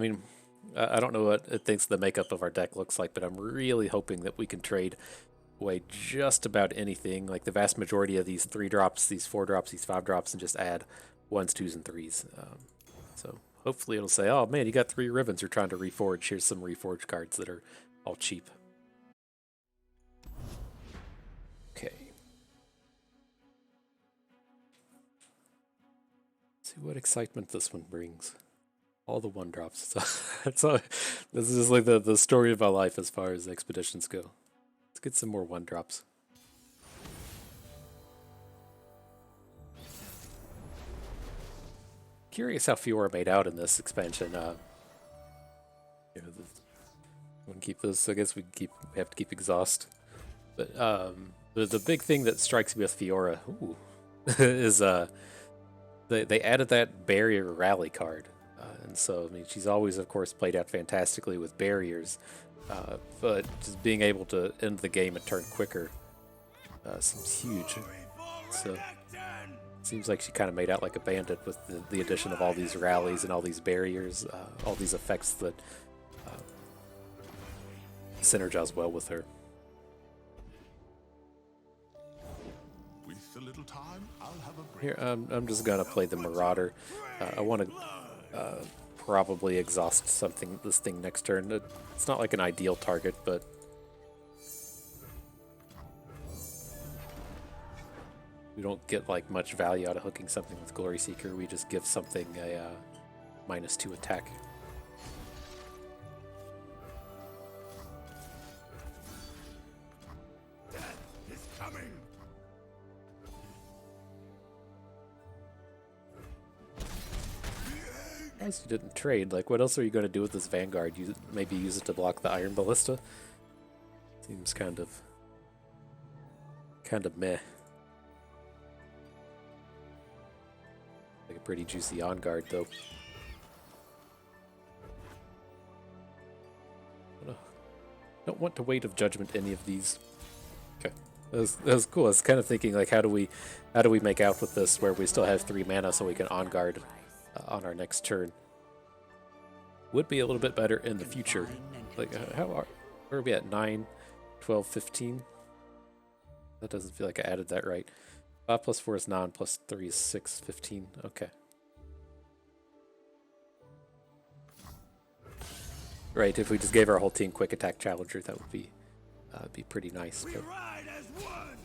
don't know what it thinks the makeup of our deck looks like, but I'm really hoping that we can trade away just about anything, like the vast majority of these 3-drops, these 4-drops, these 5-drops, and just add 1s, 2s, and 3s. So hopefully it'll say, oh man, you got 3 Rivens you're trying to reforge. Here's some reforge cards that are all cheap. Okay. Let's see what excitement this one brings. All the 1-drops. So this is like the story of my life as far as expeditions go. Let's get some more 1-drops. Curious how Fiora made out in this expansion. We can keep this. I guess we have to keep exhaust. But the big thing that strikes me with Fiora is they added that barrier rally card, and so she's always, of course, played out fantastically with barriers, but just being able to end the game a turn quicker seems huge. So. Seems like she kind of made out like a bandit with the addition of all these rallies and all these barriers, all these effects that synergize well with her. With a little time, I'll have a break. Here, I'm just gonna play the Marauder. I want to probably exhaust this thing next turn. It's not like an ideal target, but We don't get like much value out of hooking something with Glory Seeker. We just give something a -2 attack. Death is coming. As you didn't trade, like what else are you going to do with this Vanguard? Maybe use it to block the Iron Ballista? Seems kind of meh. Like a pretty juicy on guard though. Don't want to Weight of Judgment any of these. Okay, that was cool. I was kind of thinking like, how do we make out with this where we still have 3 mana so we can on guard on our next turn? Would be a little bit better in the future. Like where are we at? 9, 12, 15. That doesn't feel like I added that right. 5 + 4 is 9, + 3 is 6, 15. Okay. Right, if we just gave our whole team quick attack challenger, that would be pretty nice. We But ride as one.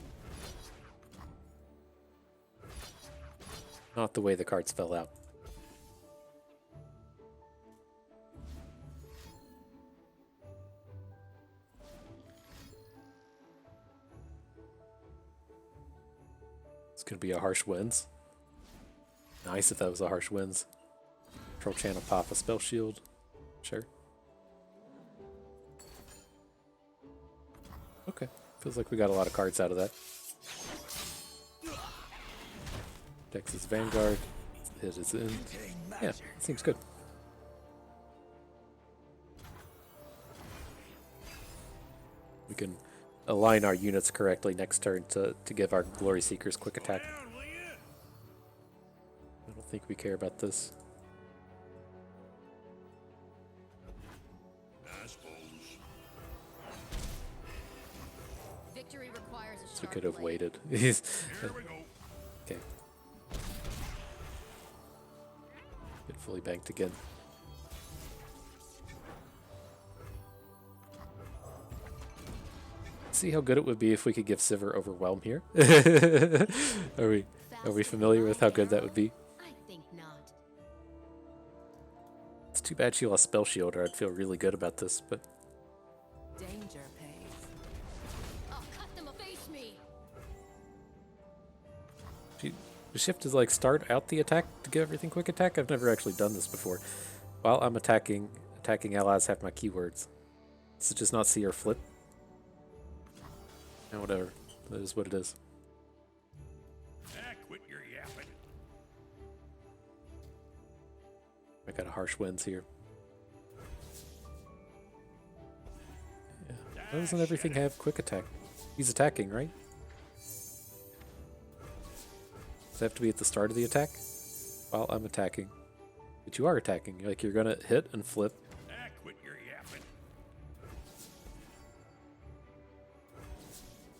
not the way the cards fell out. It's gonna be a Harsh Winds. Nice if that was a Harsh Winds. Control channel pop a spell shield. Sure. Okay. Feels like we got a lot of cards out of that. Texas Vanguard. It is in. Yeah, seems good. We can align our units correctly next turn to give our Glory Seekers quick attack. I don't think we care about this. Victory requires a So we sharp could have blade. waited. Here we go. Okay. Get fully banked again. See how good it would be if we could give Sivir Overwhelm here? Are we familiar with how good that would be? I think not. It's too bad she lost Spell Shield, or I'd feel really good about this, but Danger pays. I'll cut them a face me. the shift is like start out the attack to give everything quick attack. I've never actually done this before. While I'm attacking allies have my keywords. Does it just not see or flip? Yeah, whatever. That is what it is. Quit your yapping. I got a Harsh Winds here. Yeah. Why doesn't everything have quick attack? He's attacking, right? Does it have to be at the start of the attack? While I'm attacking. But you are attacking. Like you're gonna hit and flip. Quit your yapping.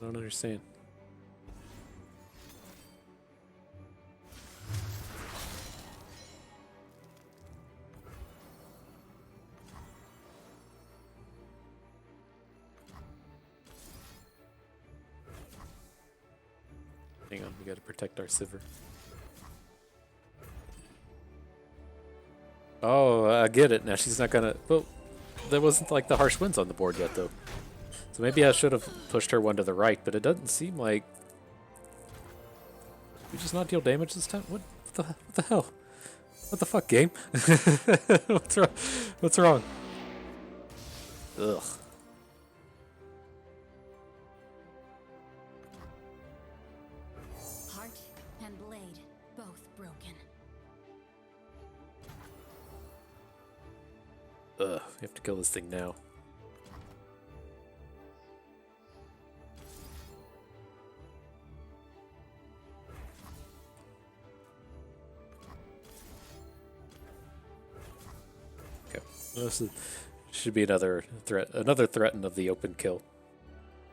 I don't understand. Hang on, we gotta protect our Sivir. Oh, I get it. Now she's not gonna... Well, there wasn't like the Harsh Winds on the board yet, though. So maybe I should have pushed her one to the right, but it doesn't seem like... We just not deal damage this time? What the hell? What the fuck, game? What's wrong? What's wrong? Ugh. Heart and blade, both broken. Ugh, we have to kill this thing now. Okay, this should be another threaten of the open kill.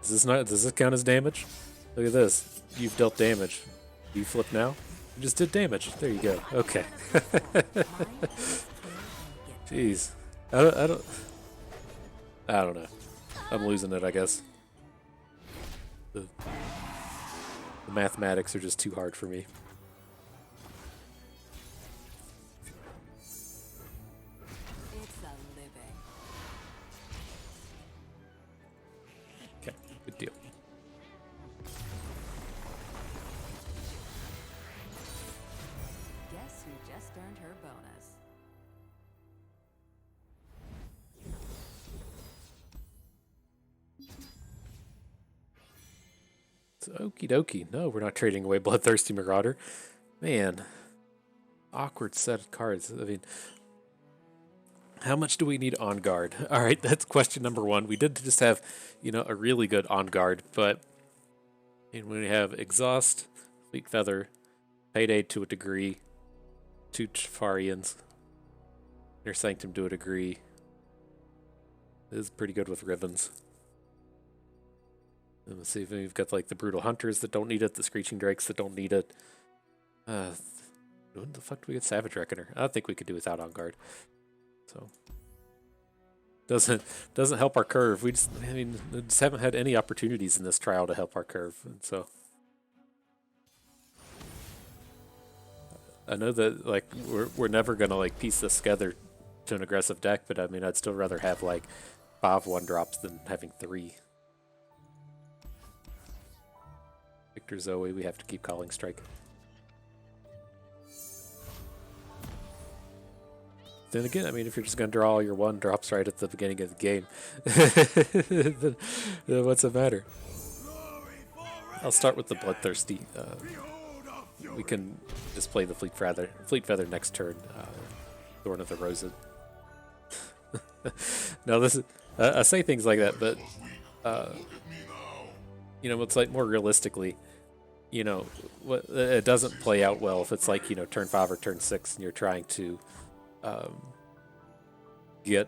Does this count as damage? Look at this. You've dealt damage. Do you flip now? You just did damage. There you go. Okay. Jeez. I don't know. I'm losing it, I guess. The mathematics are just too hard for me. It's a living. Okay, good deal. Guess who just earned her bonus? So, okie dokie. No, we're not trading away Bloodthirsty Marauder. Man, awkward set of cards. I mean, how much do we need on guard? All right, that's question number one. We did just have, a really good on guard, but we have Exhaust, Fleet Feather, Payday to a degree, 2 Tefarians, Inner Sanctum to a degree. This is pretty good with Rivens. And let's see if we've got like the Brutal Hunters that don't need it, the Screeching Drakes that don't need it. When the fuck do we get Savage Reckoner? I think we could do without on guard. So doesn't help our curve. We just haven't had any opportunities in this trial to help our curve, and so I know that like we're never gonna like piece this together to an aggressive deck, but I mean I'd still rather have like 5 1-drops than having 3. Victor Zoe, we have to keep calling strike. Then again, I mean, if you're just going to draw all your 1-drops right at the beginning of the game, then what's the matter? I'll start with the Bloodthirsty. We can just play the Fleet Feather next turn. Thorn of the Roses. No, this is, I say things like that, but it's like more realistically, it doesn't play out well if it's like turn 5 or turn 6 and you're trying to get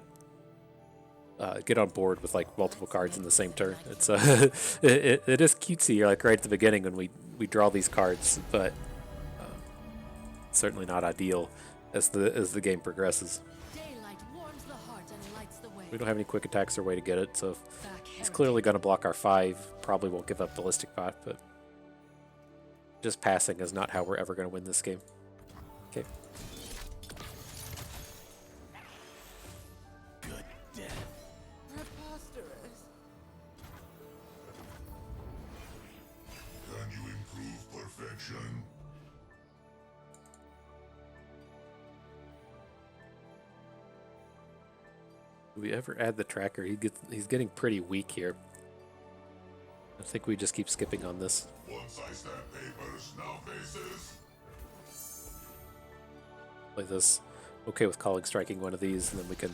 on board with like multiple cards in the same turn. It's it is cutesy like right at the beginning when we draw these cards, but certainly not ideal as the game progresses. Daylight warms the heart and lights the way. We don't have any quick attacks or way to get it, so he's clearly going to block our 5. Probably won't give up Ballistic Bot, but just passing is not how we're ever going to win this game. Okay. Preposterous. Can you improve perfection? Do we ever add the tracker? He's getting pretty weak here. I think we just keep skipping on this. Once I stamp papers, now faces. Play this. Okay with calling striking one of these, and then we can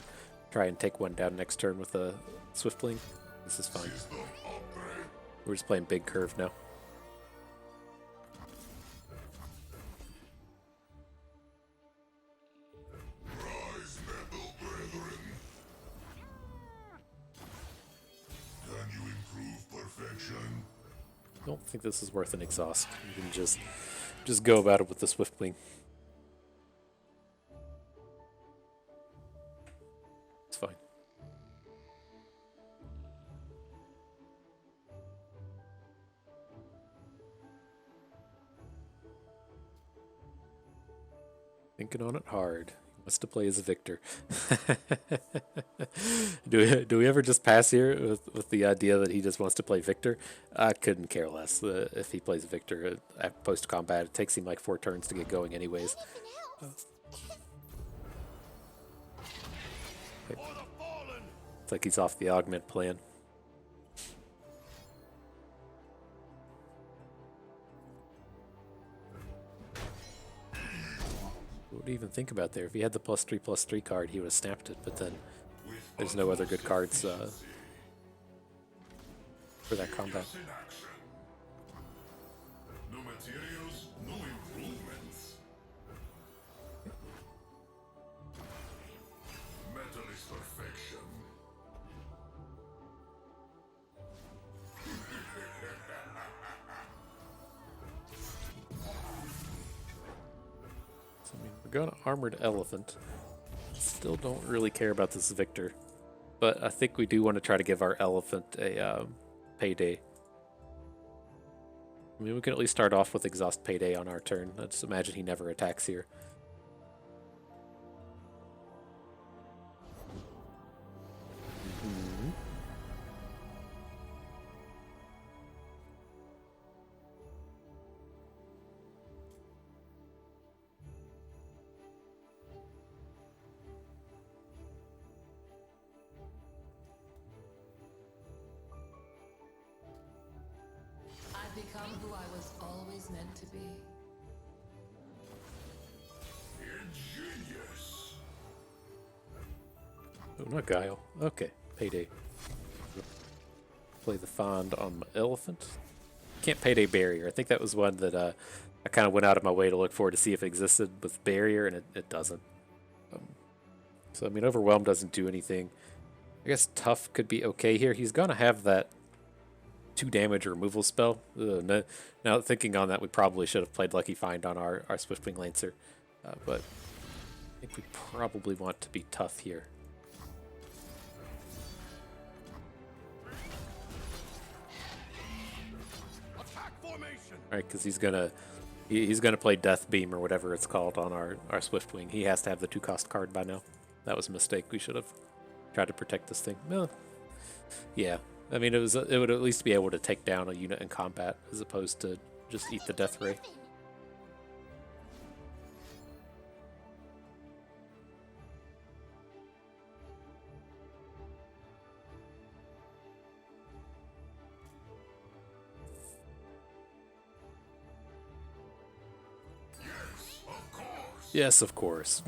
try and take one down next turn with a Swiftling. This is fine. System upgrade. We're just playing big curve now. Rise, metal brethren. Can you improve perfection? I don't think this is worth an exhaust. You can just go about it with the Swiftwing. It's fine. Thinking on it hard. He wants to play as a Victor. Do we ever just pass here with the idea that he just wants to play Victor? I couldn't care less if he plays Victor at post combat. It takes him like 4 turns to get going anyways. Okay. It's like he's off the augment plan. What do you even think about there? If he had the +3/+3 card, he would have snapped it, but then there's no other good cards for that combat. In action. No materials, no improvements. Metal is perfection. So, I mean, we're going to Armored Elephant. Still don't really care about this Victor, but I think we do want to try to give our Elephant a payday. I mean, we can at least start off with Exhaust Payday on our turn. I just imagine he never attacks here. I've become who I was always meant to be. Ingenious. Oh, not Guile. Okay, Payday. Play the Fond on my Elephant. Can't Payday Barrier. I think that was one that I kind of went out of my way to look for to see if it existed with Barrier, and it doesn't. So, I mean, Overwhelm doesn't do anything. I guess Tough could be okay here. He's going to have that 2 damage removal spell. Now thinking on that, we probably should have played Lucky Find on our Swiftwing Lancer. But I think we probably want to be tough here. Attack formation. Right, because he's gonna play Death Beam or whatever it's called on our Swiftwing. He has to have the 2-cost card by now. That was a mistake. We should have tried to protect this thing. Well, yeah. I mean, it would at least be able to take down a unit in combat as opposed to just eat the Death Ray. Yes, of course.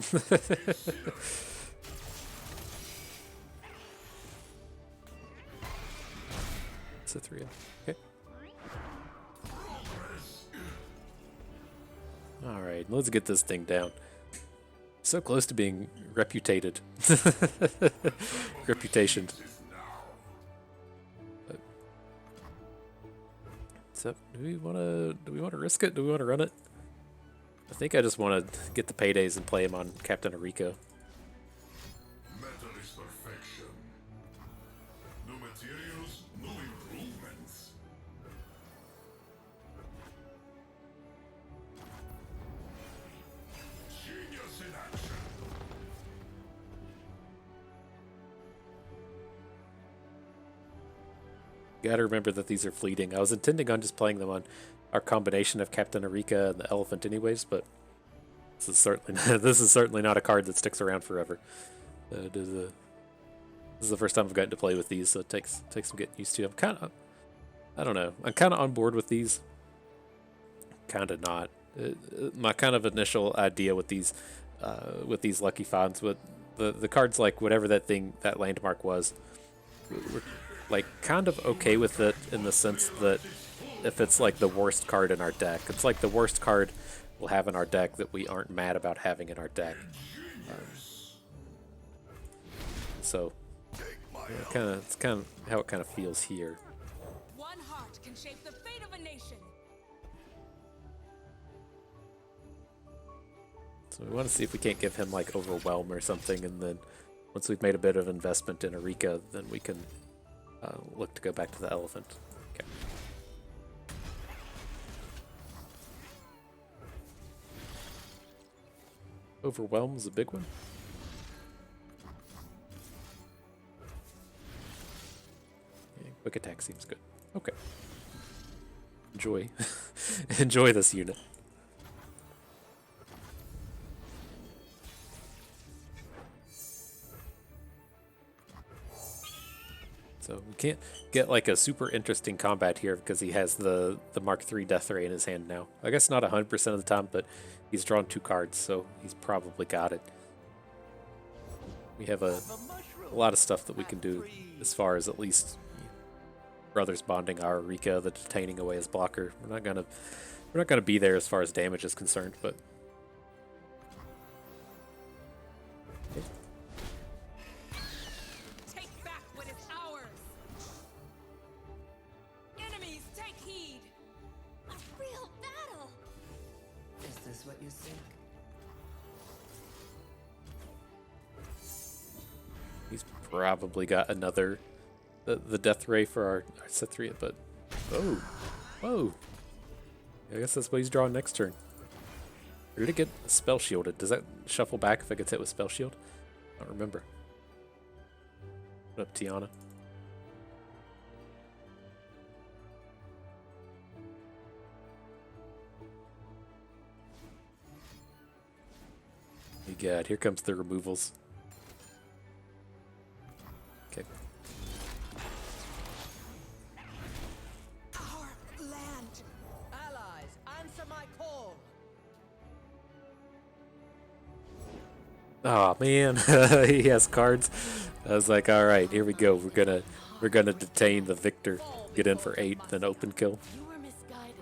Sithria. Okay. Alright, let's get this thing down. So close to being reputated. Reputation. So, do we want to risk it? Do we want to run it? I think I just want to get the paydays and play him on Captain Erika. Metal is perfection. New materials, new improvements. Genius in action. Gotta remember that these are fleeting. I was intending on just playing them on our combination of Captain Erika and the Elephant anyways, but this is certainly not a card that sticks around forever. This is the first time I've gotten to play with these, so it takes some getting used to. I don't know. I'm kind of on board with these. Kind of not. My kind of initial idea with these Lucky Finds, with the cards like whatever that landmark was, we're like kind of okay with it in the sense that if it's like the worst card in our deck, it's like the worst card we'll have in our deck that we aren't mad about having in our deck. So it's kind of how it kind of feels here. One heart can shape the fate of a nation. So we want to see if we can't give him like Overwhelm or something, and then once we've made a bit of investment in Erika, then we can look to go back to the Elephant. Okay. Overwhelm is a big one. Yeah, quick attack seems good. Okay. Enjoy this unit. So we can't get like a super interesting combat here because he has the Mark III Death Ray in his hand now. I guess not 100% of the time, but he's drawn 2 cards, so he's probably got it. We have a lot of stuff that we can do as far as at least Brothers Bonding our Erika, the detaining away his blocker. We're not gonna be there as far as damage is concerned, but Take back what is ours. Enemies, take heed. A real battle! Is this what you seek? he's probably got another the Death Ray for our Sithria, but whoa. I guess that's what he's drawing next turn. Or did it get spell shielded? Does that shuffle back if it gets hit with spell shield? I don't remember. What up, Tiana? Oh God, here comes the removals. Okay. Our land. Allies, answer my call. Oh man, he has cards. I was like, all right, here we go. We're gonna detain the victor. Get in for 8, then open kill. You were misguided.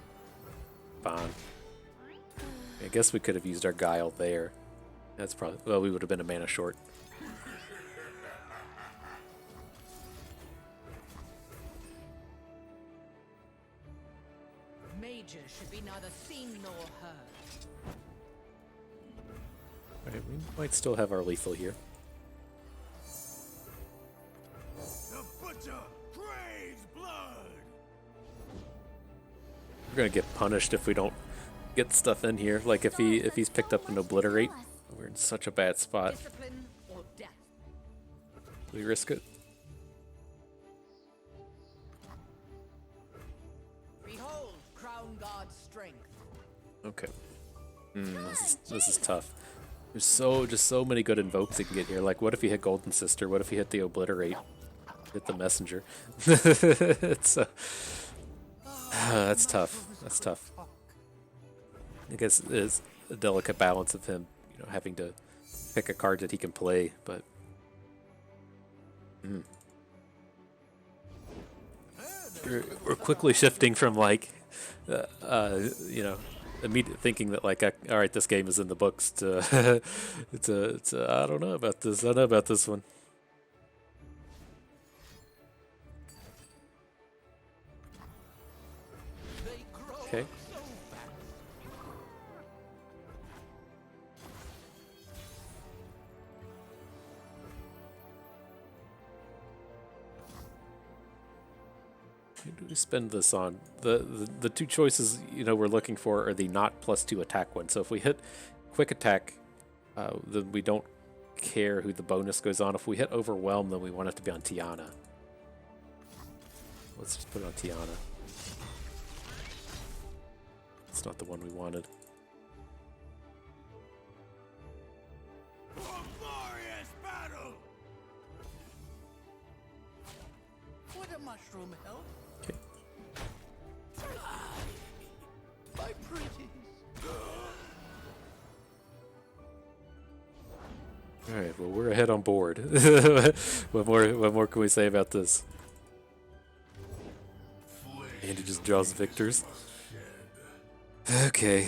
Fine. I guess we could have used our guile there. That's probably, well, we would have been a mana short. Major should be neither seen nor heard. Alright, we might still have our lethal here. The butcher craves blood. We're gonna get punished if we don't get stuff in here. Like if he's picked up an obliterate, we're in such a bad spot. Discipline or death. We risk it. Behold, Crown Guard's strength. Okay. This is tough. There's just so many good invokes you can get here. Like, what if he hit Golden Sister? What if he hit the obliterate? Hit the messenger. It's that's tough. That's tough. I guess it's a delicate balance of him, you know, having to pick a card that he can play, but we're quickly shifting from like, you know, immediate thinking that like, all right, this game is in the books to it's a I don't know about this. I don't know about this one. Okay. Who do we spend this on? The two choices, you know, we're looking for are the not +2 attack one. So if we hit quick attack, then we don't care who the bonus goes on. If we hit overwhelm, then we want it to be on Tiana. Let's just put it on Tiana. It's not the one we wanted. A glorious battle. Would a mushroom help? Okay. My pretties. All right. Well, we're ahead on board. What more can we say about this? And he just draws victors. Okay.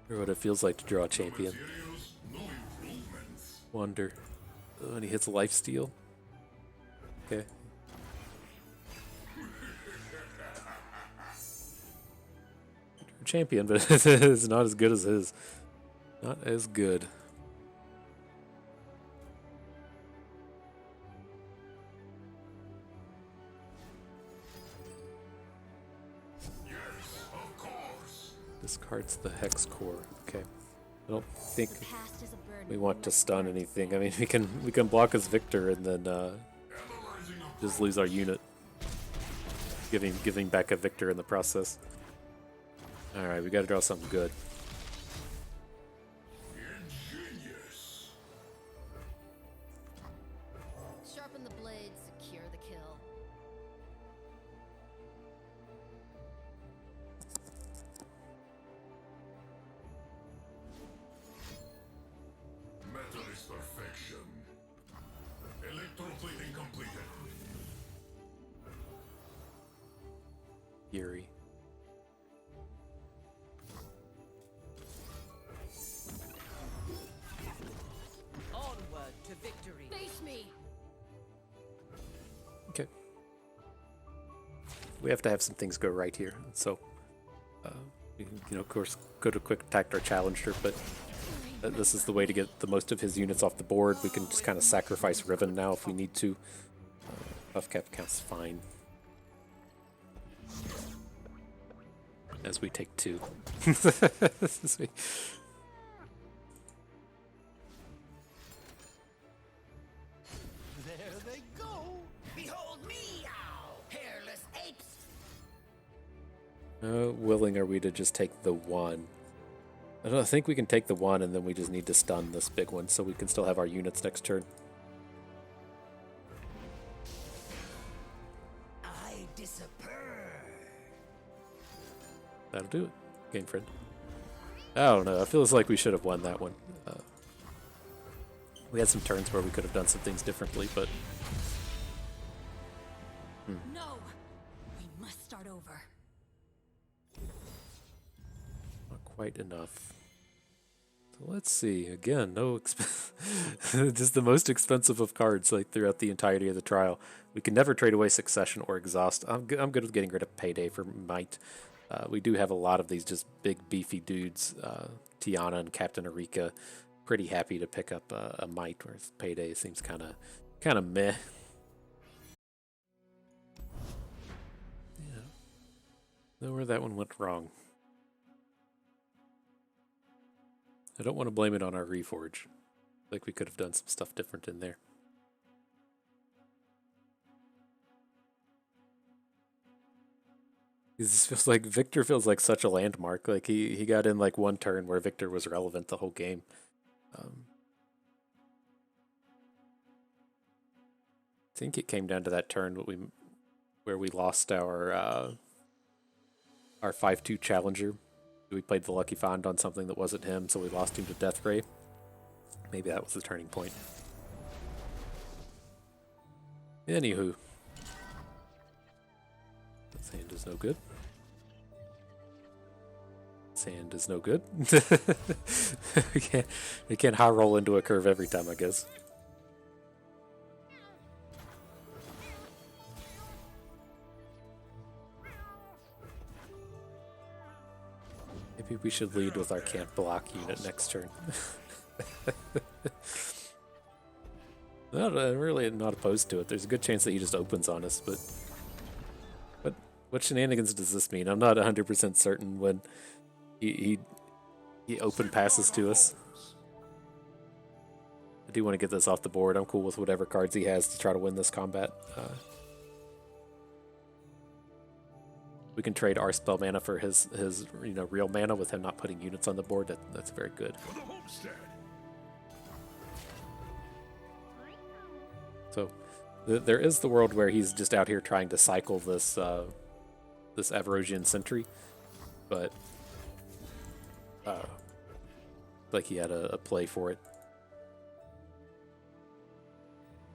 Or what it feels like to draw a champion. Wonder. Oh, and he hits lifesteal. Okay. Champion, but it's not as good as his. Not as good. Discards the Hex Core. Okay. I don't think we want to stun anything. I mean, we can block his Victor and then just lose our unit, giving back a Victor in the process. All right, we got to draw something good. Sharpen the blade, secure the kill. Metalist perfection. Electroplating completed. Yuri. Onward to victory. Face me! Okay. We have to have some things go right here. So, you know, of course, go to quick attack our challenger, but this is the way to get the most of his units off the board. We can just kind of sacrifice Riven now if we need to. Buff cap counts fine. as we take 2. There they go. Behold me, owl, hairless apes. Willing are we to just take the 1? I think we can take the 1 and then we just need to stun this big one so we can still have our units next turn. I disappear. That'll do it. Game friend. I don't know. It feels like we should have won that one. We had some turns where we could have done some things differently, but... No! We must start over. Not quite enough. So let's see. Again, no just the most expensive of cards like throughout the entirety of the trial. We can never trade away Succession or Exhaust. I'm good with getting rid of Payday for Might. We do have a lot of these just big beefy dudes. Tiana and Captain Erika. Pretty happy to pick up a Might, whereas Payday seems kind of meh. Yeah. Know where that one went wrong. I don't want to blame it on our reforge. Like we could have done some stuff different in there. This feels like Victor feels like such a landmark. Like he got in like one turn where Victor was relevant the whole game. I think it came down to that turn where we lost our 5/2 challenger. We played the Lucky Find on something that wasn't him, so we lost him to Death Ray. Maybe that was the turning point. Anywho. Sand is no good. Sand is no good. we can't high roll into a curve every time, I guess. Maybe we should lead with our can't block unit next turn. I'm really not opposed to it. There's a good chance that he just opens on us, but what shenanigans does this mean? I'm not 100% certain when he open passes to us. I do want to get this off the board. I'm cool with whatever cards he has to try to win this combat. We can trade our spell mana for his real mana with him not putting units on the board. That's very good. For the homestead. So there is the world where he's just out here trying to cycle this Avarosian Sentry, but like he had a play for it.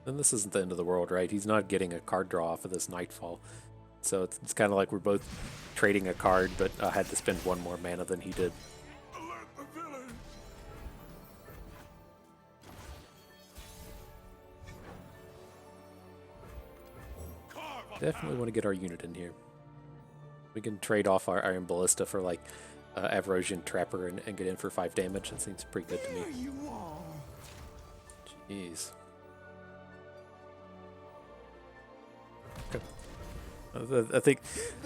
And this isn't the end of the world, right? He's not getting a card draw off of this Nightfall. So it's kind of like we're both trading a card, but I had to spend 1 more mana than he did. Alert the village. Definitely want to get our unit in here. We can trade off our Iron Ballista for like Avarosian Trapper and get in for 5 damage. That seems pretty good to me. There you are. Jeez. Okay. I think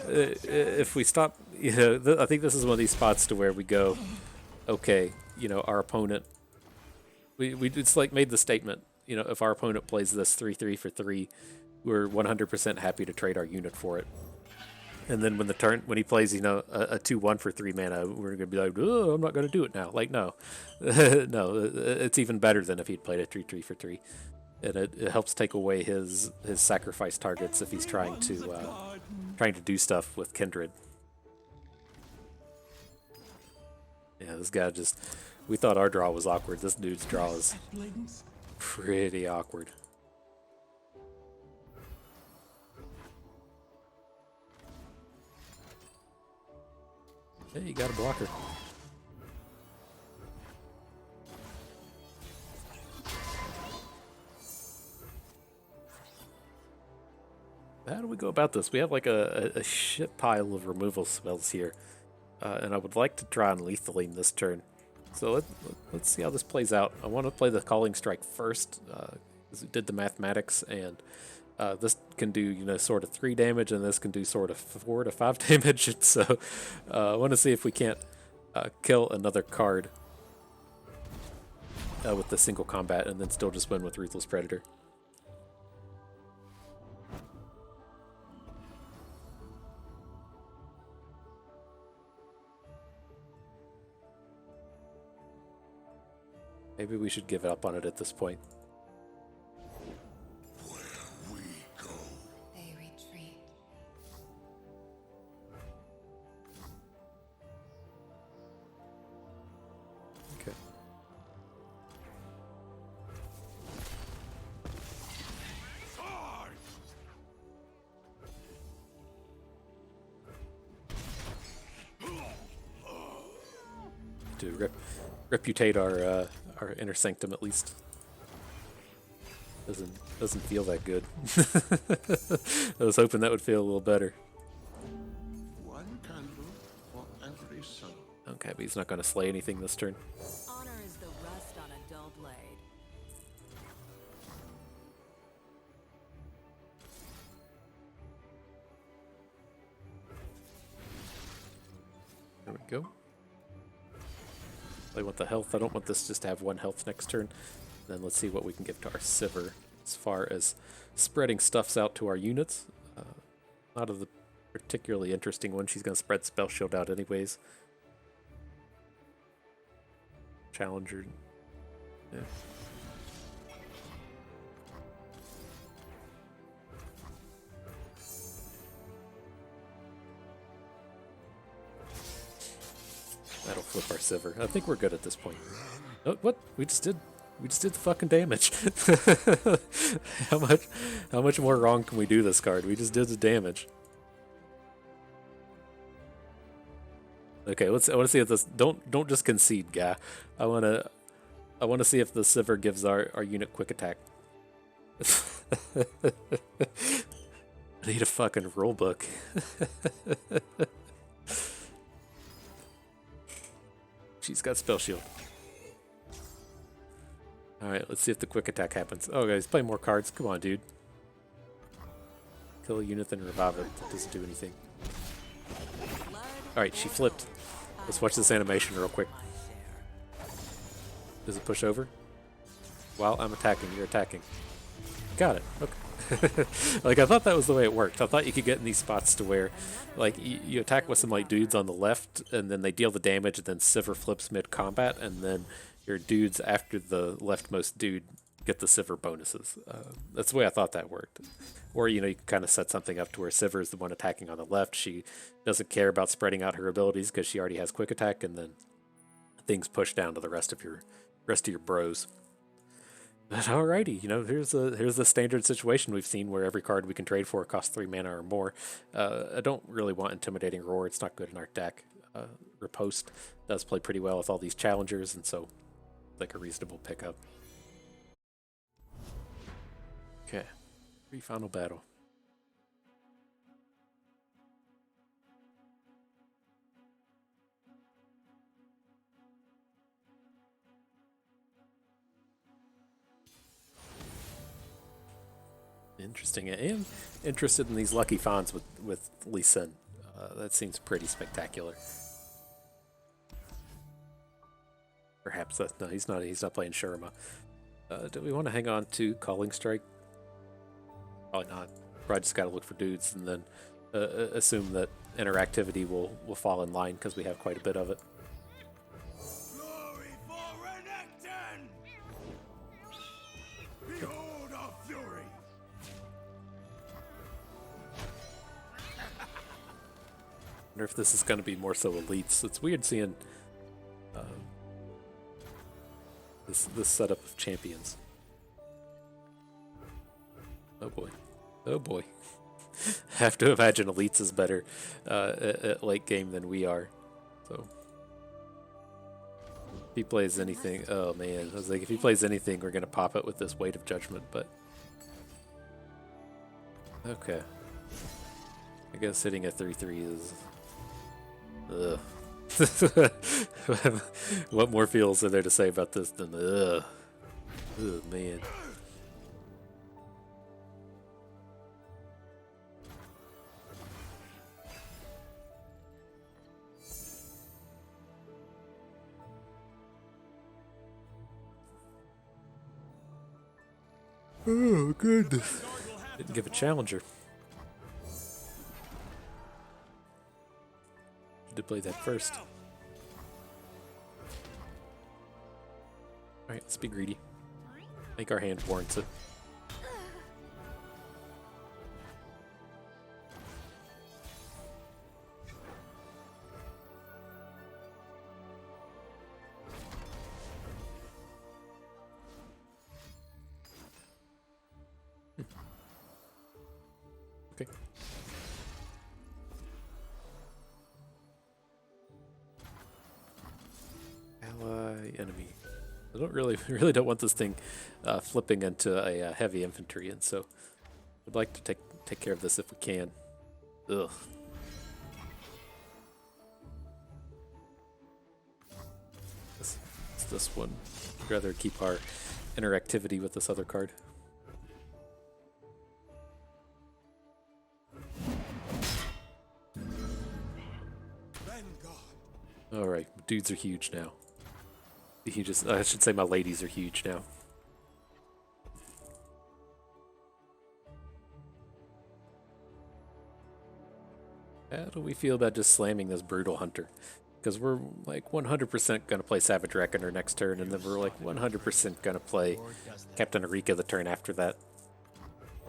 if we stop, I think this is one of these spots to where we go, okay, our opponent, we it's like made the statement, if our opponent plays this 3/3 for 3, we're 100% happy to trade our unit for it. And then when he plays, a 2/1 for 3 mana, we're gonna be like, oh, I'm not gonna do it now. Like, no, no, it's even better than if he'd played a 3/3 for 3. And it helps take away his sacrifice targets if he's trying to do stuff with Kindred. Yeah, this guy we thought our draw was awkward. This dude's draw is pretty awkward. Hey, you got a blocker. How do we go about this? We have like a shit pile of removal spells here. And I would like to try and lethal this turn. So let's see how this plays out. I want to play the Calling Strike first, because we did the mathematics, and This can do, you know, sort of 3 damage, and this can do sort of 4 to 5 damage. And so I want to see if we can't kill another card with the single combat and then still just win with Ruthless Predator. Maybe we should give up on it at this point. They retreat. Okay. To reputate our inner sanctum at least. Doesn't feel that good. I was hoping that would feel a little better. One candle for every soul. Okay, but he's not going to slay anything this turn. Honor is the rust on a dull blade. There we go. I want the health. I don't want this just to have 1 health next turn. Then let's see what we can give to our Sivir as far as spreading stuffs out to our units. Not of the particularly interesting one. She's going to spread Spell Shield out anyways. Challenger. Yeah. That'll flip our Sivir. I think we're good at this point. Oh, what? We just did the fucking damage. How much more wrong can we do this card? We just did the damage. Okay, I want to see if this don't just concede, guy. I want to see if the Sivir gives our unit quick attack. I need a fucking rule book. She's got Spell Shield. Alright, let's see if the quick attack happens. Oh, guys, play more cards. Come on, dude. Kill a unit, then revive it. That doesn't do anything. Alright, she flipped. Let's watch this animation real quick. Does it push over? While I'm attacking, you're attacking. Got it. Okay. Like, I thought that was the way it worked. I thought you could get in these spots to where, like, you attack with some, like, dudes on the left, and then they deal the damage, and then Sivir flips mid-combat, and then your dudes after the leftmost dude get the Sivir bonuses. That's the way I thought that worked. Or, you know, you can kind of set something up to where Sivir is the one attacking on the left. She doesn't care about spreading out her abilities because she already has quick attack, and then things push down to the rest of your bros. But alrighty, you know, here's the standard situation we've seen where every card we can trade for costs 3 mana or more. I don't really want Intimidating Roar. It's not good in our deck. Riposte does play pretty well with all these challengers, and so like a reasonable pickup. Okay, final battle. Interesting. I am interested in these Lucky Fawns with Lee Sin. That seems pretty spectacular. Perhaps that, no, he's not playing Shurima. Do we want to hang on to Calling Strike? Probably not. Probably just got to look for dudes and then assume that interactivity will fall in line because we have quite a bit of it. Glory for Renekton! Behold our fury! Wonder if this is going to be more so elites. It's weird seeing this setup of champions. Oh boy. Oh boy. Have to imagine elites is better at late game than we are. So if he plays anything, oh man, I was like, if he plays anything, we're gonna pop it with this Weight of Judgment. But okay, I guess hitting a 3/3 is. Ugh. What more feels are there to say about this than ugh? Ugh, man. Oh, goodness. Didn't give a challenger. Should have played that first. Alright, let's be greedy. I think our hand warrants it. Okay. Ally, enemy. I don't really don't want this thing flipping into a heavy infantry, and so I'd like to take care of this if we can. Ugh. This one. I'd rather keep our interactivity with this other card. Alright, dudes are huge now. I should say my ladies are huge now. How do we feel about just slamming this Brutal Hunter? Because we're like 100% going to play Savage Reckoner next turn, and then we're like 100% going to play Captain Erika the turn after that.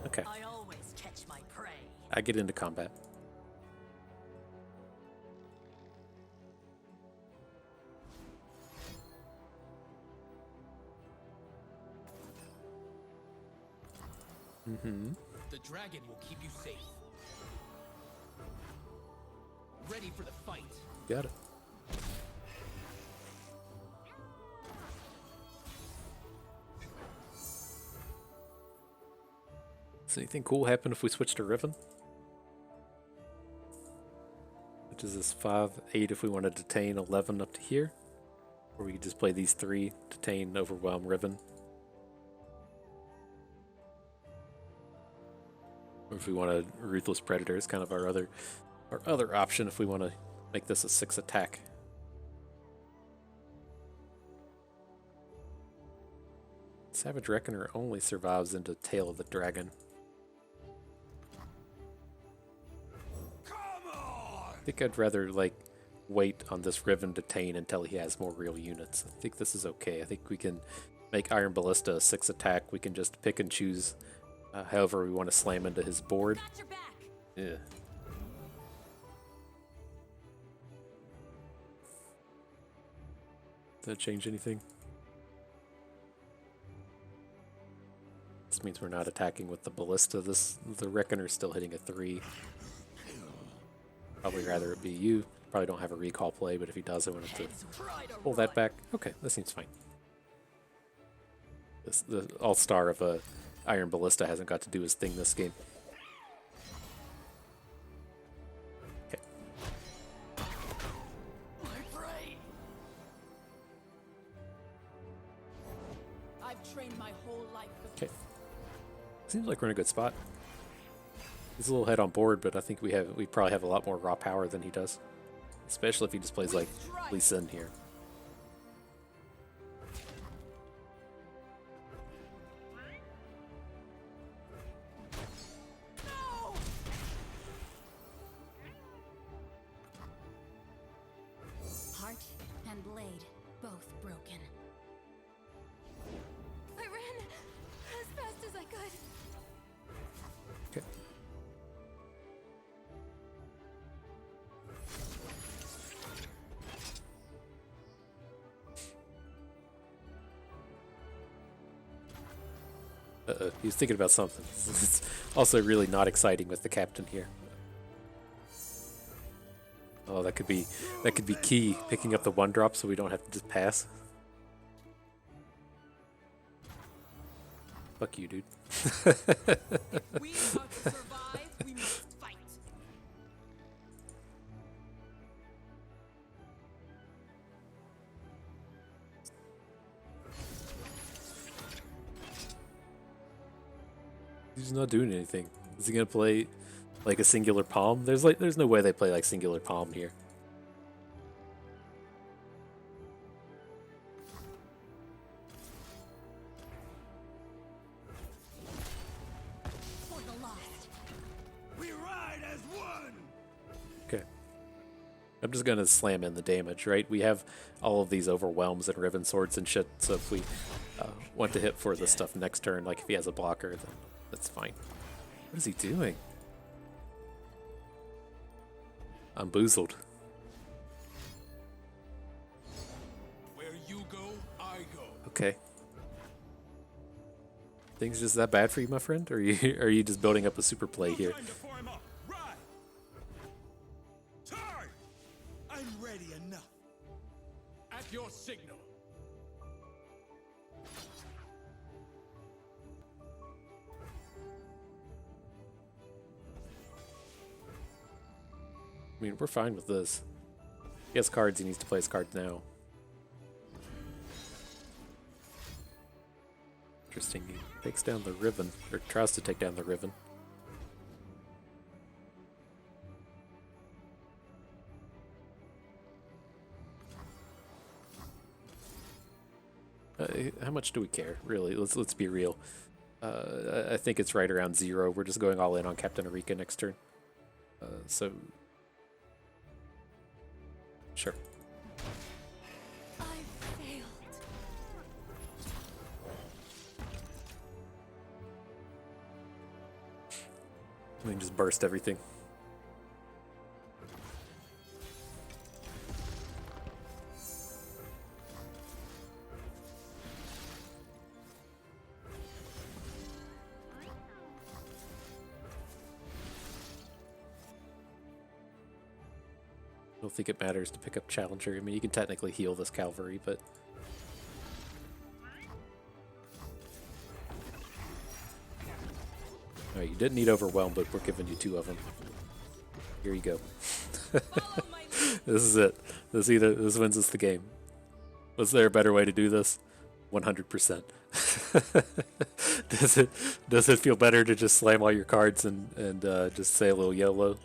Okay. I always catch my prey. I get into combat. The dragon will keep you safe. Ready for the fight. Got it. Does anything cool happen if we switch to Riven? Which is this 5/8 if we want to detain 11 up to here? Or we could just play these 3, detain, overwhelm, Riven. Or if we want a Ruthless Predator, it's kind of our other option if we want to make this a 6 attack. Savage Reckoner only survives into Tail of the Dragon. I think I'd rather wait on this Riven detain until he has more real units. I think this is okay. I think we can make Iron Ballista a 6 attack. We can just pick and choose however we want to slam into his board. Yeah. Does that change anything? This means we're not attacking with the Ballista. The Reckoner's still hitting a 3. Probably rather it be you. Probably don't have a recall play, but if he does, I want him to pull that back. Okay, that seems fine. The all-star of a Iron Ballista hasn't got to do his thing this game. Okay. I've trained my whole life for Okay. Seems like we're in a good spot. He's a little head on board, but I think we probably have a lot more raw power than he does. Especially if he just plays like Lee Sin here. Heart and blade, both broken. I ran as fast as I could. Okay. He's thinking about something. It's also really not exciting with the captain here. Oh, that could be key, picking up the 1-drop so we don't have to just pass. Fuck you, dude. We are to survive, we must fight. He's not doing anything. Is he gonna play like a singular palm? There's no way they play like singular palm here. I'm just gonna slam in the damage, right? We have all of these overwhelms and riven swords and shit, so if we want to hit for this stuff next turn, like if he has a blocker, then that's fine. What is he doing? I'm boozled. Where you go, I go. Okay. Things just that bad for you, my friend? Or are you just building up a super play here? Time to form up. Right. Time. I'm ready enough. At your signal. I mean, we're fine with this. He has cards, he needs to play his cards now. Interesting, he takes down the Riven, or tries to take down the Riven. How much do we care, really? Let's be real. I think it's right around 0. We're just going all in on Captain Erika next turn. So sure. I failed. We can just burst everything. I don't think it matters to pick up Challenger. I mean, you can technically heal this Cavalry, but... Alright, you didn't need Overwhelm, but we're giving you 2 of them. Here you go. This is it. This wins us the game. Was there a better way to do this? 100%. Does it feel better to just slam all your cards and just say a little YOLO?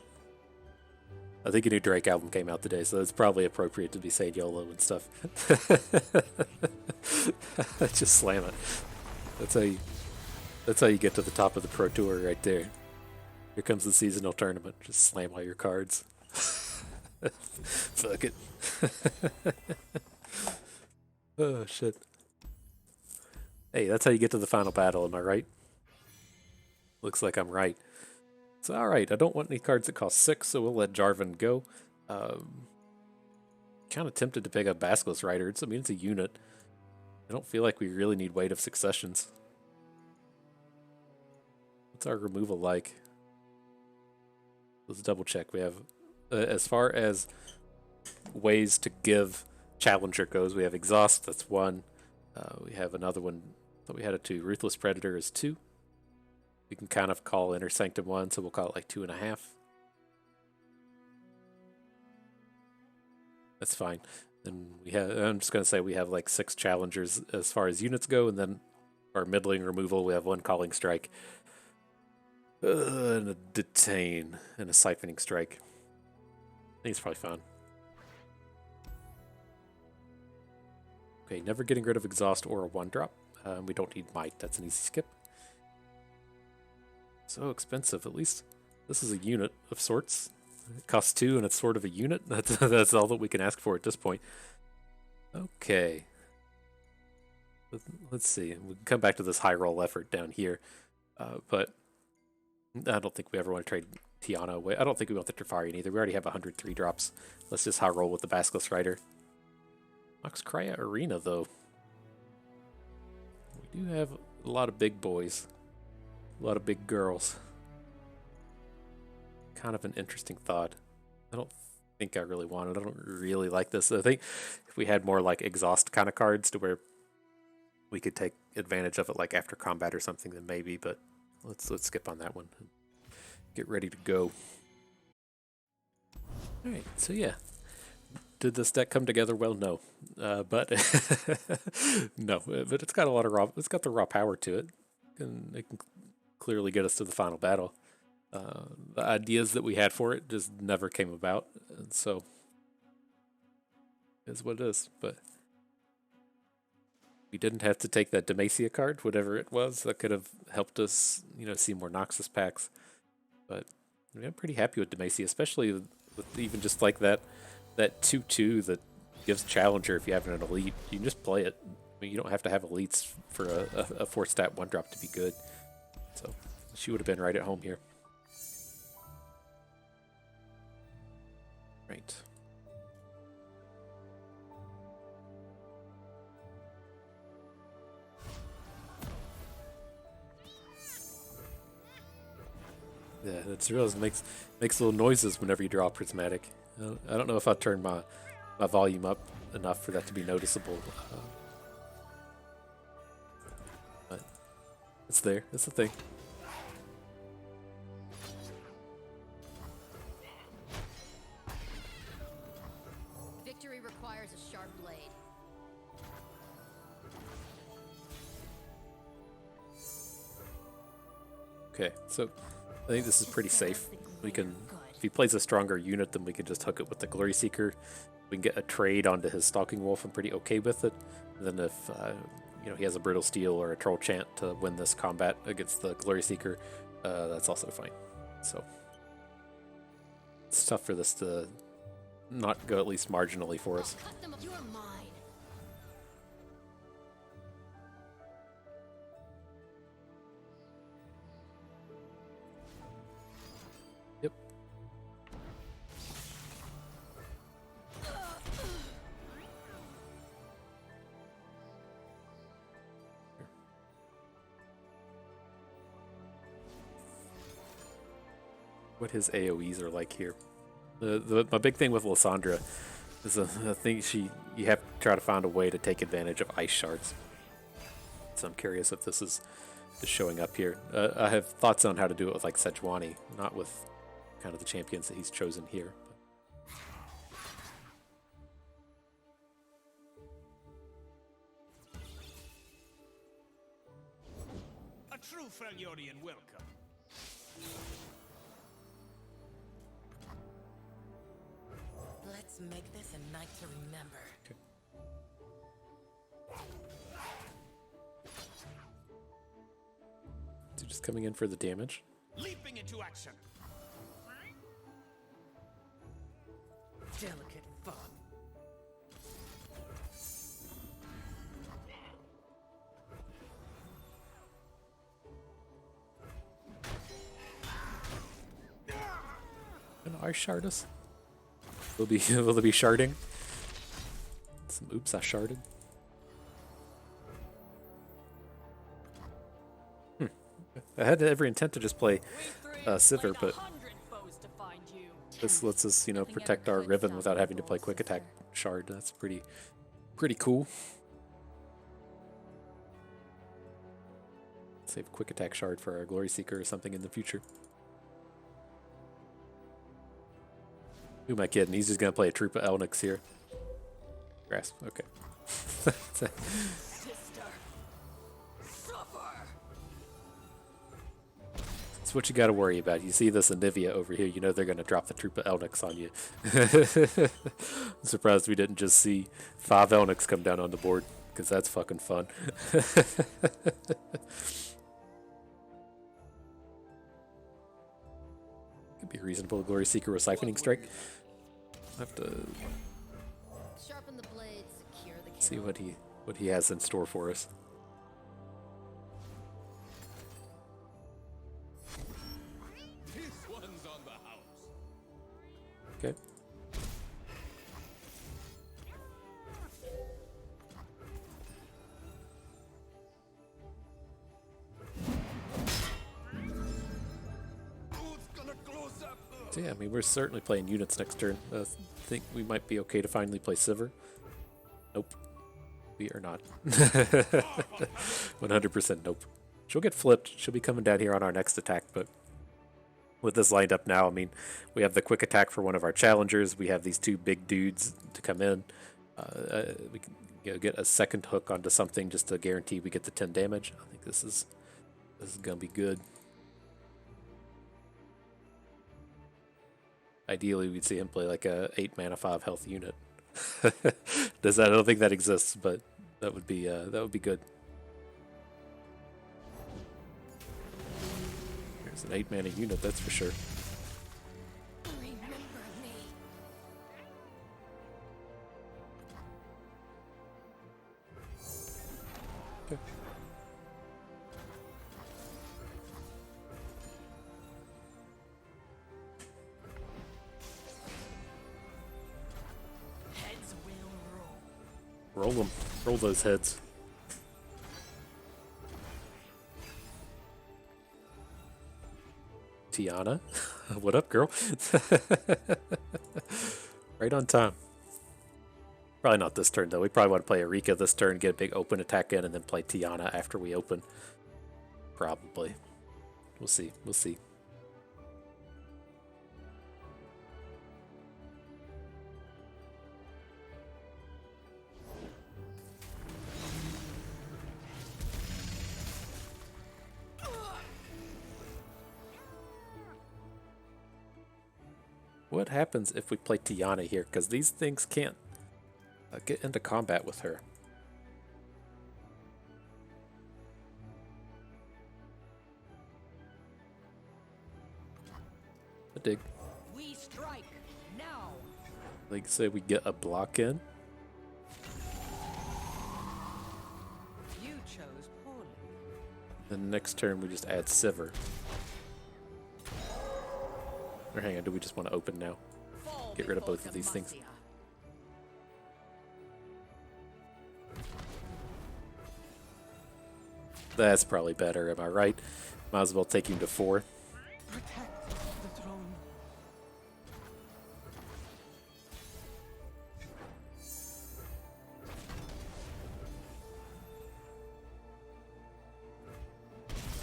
I think a new Drake album came out today, so it's probably appropriate to be saying YOLO and stuff. Just slam it. That's how you get to the top of the Pro Tour right there. Here comes the seasonal tournament. Just slam all your cards. Fuck it. Oh shit. Hey, that's how you get to the final battle, am I right? Looks like I'm right. So, alright, I don't want any cards that cost 6, so we'll let Jarvan go. Kind of tempted to pick up Basilisk Rider. I mean, it's a unit. I don't feel like we really need Weight of Successions. What's our removal like? Let's double check. We have, as far as ways to give Challenger goes, we have Exhaust, that's 1. We have another one that we had a 2. Ruthless Predator is 2. We can kind of call Inner Sanctum 1, so we'll call it like 2.5. That's fine. And we have, I'm just going to say we have like 6 challengers as far as units go, and then our middling removal, we have 1 Calling Strike, and a Detain, and a Siphoning Strike. I think it's probably fine. Okay, never getting rid of Exhaust or a 1-drop. We don't need Might, that's an easy skip. So expensive, at least this is a unit of sorts. It costs 2 and it's sort of a unit. That's all that we can ask for at this point. Okay. Let's see. We can come back to this high roll effort down here. But I don't think we ever want to trade Tiana away. I don't think we want the Trifarian either. We already have 103 drops. Let's just high roll with the Basilisk Rider. Nox Crya Arena, though. We do have a lot of big boys. A lot of big girls. Kind of an interesting thought. I don't think I really want it. I don't really like this. I think if we had more like Exhaust kind of cards to where we could take advantage of it like after combat or something, then maybe, but let's skip on that one. Get ready to go. Alright, so yeah. Did this deck come together? Well, no. But no, but it's got a lot of raw, it's got the raw power to it. And it can clearly get us to the final battle. The ideas that we had for it just never came about, and so is what it is. But we didn't have to take that Demacia card, whatever it was, that could have helped us, see more Noxus packs. But I'm pretty happy with Demacia, especially with even just like that that 2/2 that gives Challenger if you have an elite. You can just play it. I mean, you don't have to have elites for a 4-stat 1-drop to be good. So she would have been right at home here. Right. Yeah, it's real. It makes little noises whenever you draw prismatic. I don't know if I turned my volume up enough for that to be noticeable. But it's there. It's the thing. Victory requires a sharp blade. Okay, so I think this is pretty safe. We can, if he plays a stronger unit, then we can just hook it with the Glory Seeker. We can get a trade onto his Stalking Wolf. I'm pretty okay with it. And then if you know, he has a Brittle Steel or a Troll Chant to win this combat against the Glory Seeker, that's also fine. So it's tough for this to not go at least marginally for us. You are mine. Yep. What his AoEs are like here. My big thing with Lysandra is I think you have to try to find a way to take advantage of ice shards. So I'm curious if this is showing up here. I have thoughts on how to do it with like Sejuani, not with kind of the champions that he's chosen here. A true Freljordian welcome. Let's make this a night to remember. Okay. So just coming in for the damage. Leaping into action. Delicate fun. An ice shard us. Will it be sharding? Some oops, I sharded. I had every intent to just play Sivir, but this lets us, you know, protect our Riven without having to play Quick Attack Shard. That's pretty cool. Save Quick Attack Shard for our Glory Seeker or something in the future. Who am I kidding? He's just gonna play a troop of Elnix here. Grasp, okay. That's what you gotta worry about. You see this Anivia over here, you know they're gonna drop the troop of Elnix on you. I'm surprised we didn't just see 5 Elnix come down on the board, because that's fucking fun. Could be reasonable. Glory Seeker with Siphoning Strike. I have to Sharpen the blade, secure the kill. see what he has in store for us. This one's on the house. Okay. So yeah, I mean, we're certainly playing units next turn. I think we might be okay to finally play Sivir. Nope. We are not. 100% nope. She'll get flipped. She'll be coming down here on our next attack, but with this lined up now, I mean, we have the quick attack for one of our challengers. We have these 2 big dudes to come in. We can, you know, get a second hook onto something just to guarantee we get the 10 damage. I think this is gonna be good. Ideally, we'd see him play like a 8 mana 5 health unit. I don't think that exists, but that would be good. There's an 8 mana unit, that's for sure. Remember me. Heads will roll. Roll them. Roll those heads. Tiana? What up, girl? Right on time. Probably not this turn, though. We probably want to play Erika this turn, get a big open attack in, and then play Tiana after we open. Probably. We'll see. We'll see. What happens if we play Tiana here? Because these things can't get into combat with her. A dig. We strike now. Like, say we get a block in. You chose poorly. Then next turn we just add Sivir. Or hang on, do we just want to open now? Fall Get rid of before both of these things. Demacia. That's probably better, am I right? Might as well take him to 4. Protect the throne.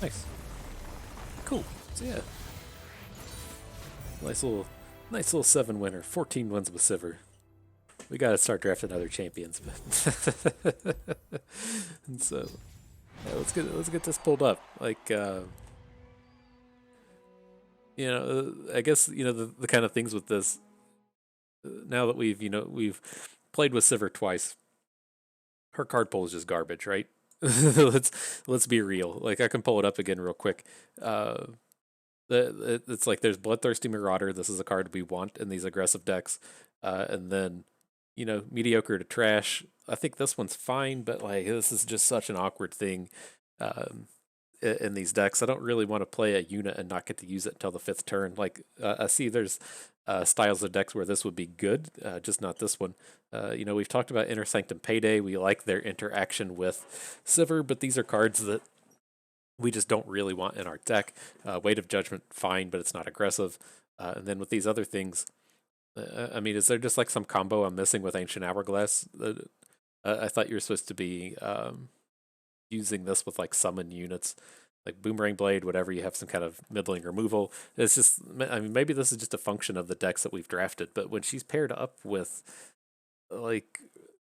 Nice. Cool. So yeah. Nice little 7 winner. 14 wins with Sivir. We gotta start drafting other champions, but and so yeah, let's get this pulled up. Like I guess the kind of things with this. Now that we've played with Sivir twice, her card pull is just garbage, right? let's be real. Like I can pull it up again real quick. It's like there's Bloodthirsty Marauder. This is a card we want in these aggressive decks, and then mediocre to trash. I think this one's fine, but like this is just such an awkward thing in these decks. I don't really want to play a unit and not get to use it until the 5th turn. Like I see there's styles of decks where this would be good, just not this one. We've talked about Inner Sanctum Payday. We like their interaction with Sivir, but these are cards that we just don't really want in our deck. Weight of Judgment, fine, but it's not aggressive. And then with these other things, I mean, is there just like some combo I'm missing with Ancient Hourglass? I thought you were supposed to be using this with like summon units, like Boomerang Blade, whatever. You have some kind of middling removal. It's just, I mean, maybe this is just a function of the decks that we've drafted. But when she's paired up with like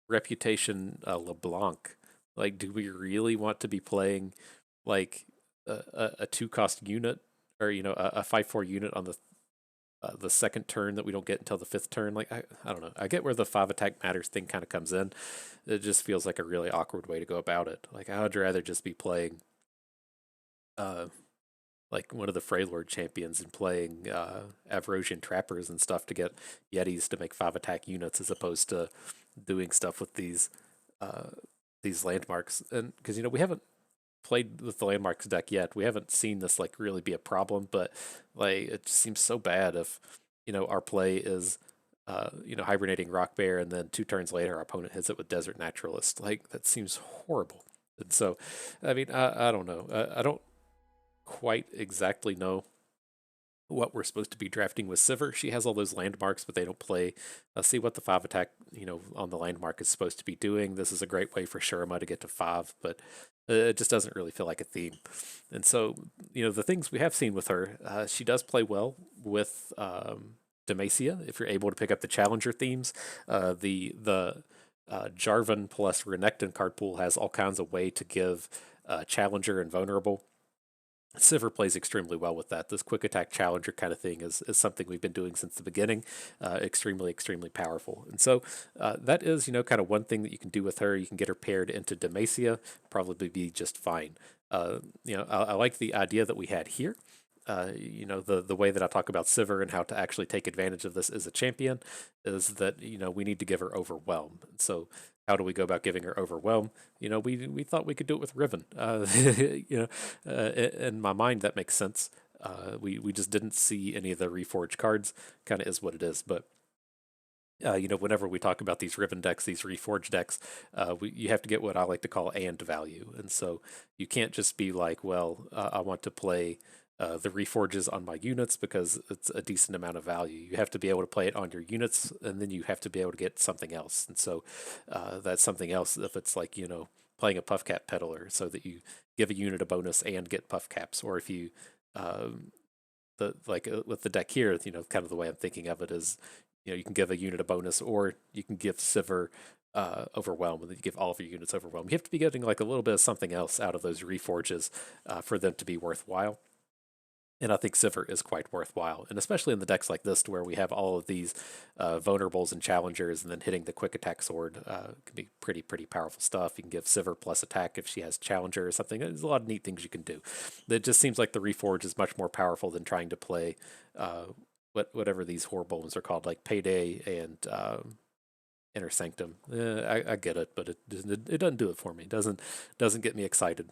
Reputation LeBlanc, like, do we really want to be playing like a 2-cost unit, or a 5/4 unit on the second turn that we don't get until the 5th turn? Like I don't know. I get where the 5 attack matters thing kind of comes in. It just feels like a really awkward way to go about it. Like I would rather just be playing like one of the Freylord champions and playing Avarosian Trappers and stuff to get Yetis to make 5 attack units, as opposed to doing stuff with these landmarks. And because we haven't played with the landmarks deck yet, we haven't seen this like really be a problem, but like it just seems so bad if our play is hibernating Rock Bear, and then 2 turns later our opponent hits it with Desert Naturalist. Like that seems horrible. And so I mean, I don't know. I don't quite exactly know what we're supposed to be drafting with Sivir. She has all those landmarks, but they don't play. See what the 5 attack, on the landmark is supposed to be doing. This is a great way for Shurima to get to 5, but it just doesn't really feel like a theme. And so, the things we have seen with her, she does play well with Demacia, if you're able to pick up the Challenger themes. The Jarvan plus Renekton card pool has all kinds of way to give Challenger and Vulnerable. Sivir plays extremely well with that. This quick attack challenger kind of thing is something we've been doing since the beginning. Extremely, extremely powerful. And so that is, kind of one thing that you can do with her. You can get her paired into Demacia, probably be just fine. I like the idea that we had here. The way that I talk about Sivir and how to actually take advantage of this as a champion is that, we need to give her Overwhelm. So how do we go about giving her Overwhelm? We thought we could do it with Riven. In my mind, that makes sense. We just didn't see any of the reforged cards. Kind of is what it is. But whenever we talk about these Riven decks, these reforged decks, you have to get what I like to call and value. And so you can't just be like, well, I want to play the reforges on my units because it's a decent amount of value. You have to be able to play it on your units, and then you have to be able to get something else. And so that's something else. If it's like playing a puff cap peddler, so that you give a unit a bonus and get puff caps, or if you with the deck here, kind of the way I'm thinking of it is, you can give a unit a bonus, or you can give Sivir Overwhelm, and then you give all of your units Overwhelm. You have to be getting like a little bit of something else out of those reforges for them to be worthwhile. And I think Sivir is quite worthwhile, and especially in the decks like this, where we have all of these vulnerables and challengers, and then hitting the quick attack sword can be pretty powerful stuff. You can give Sivir plus attack if she has challenger or something. There's a lot of neat things you can do. It just seems like the Reforge is much more powerful than trying to play whatever these horrible ones are called, like Payday and Inner Sanctum. I get it, but it doesn't do it for me. It doesn't get me excited.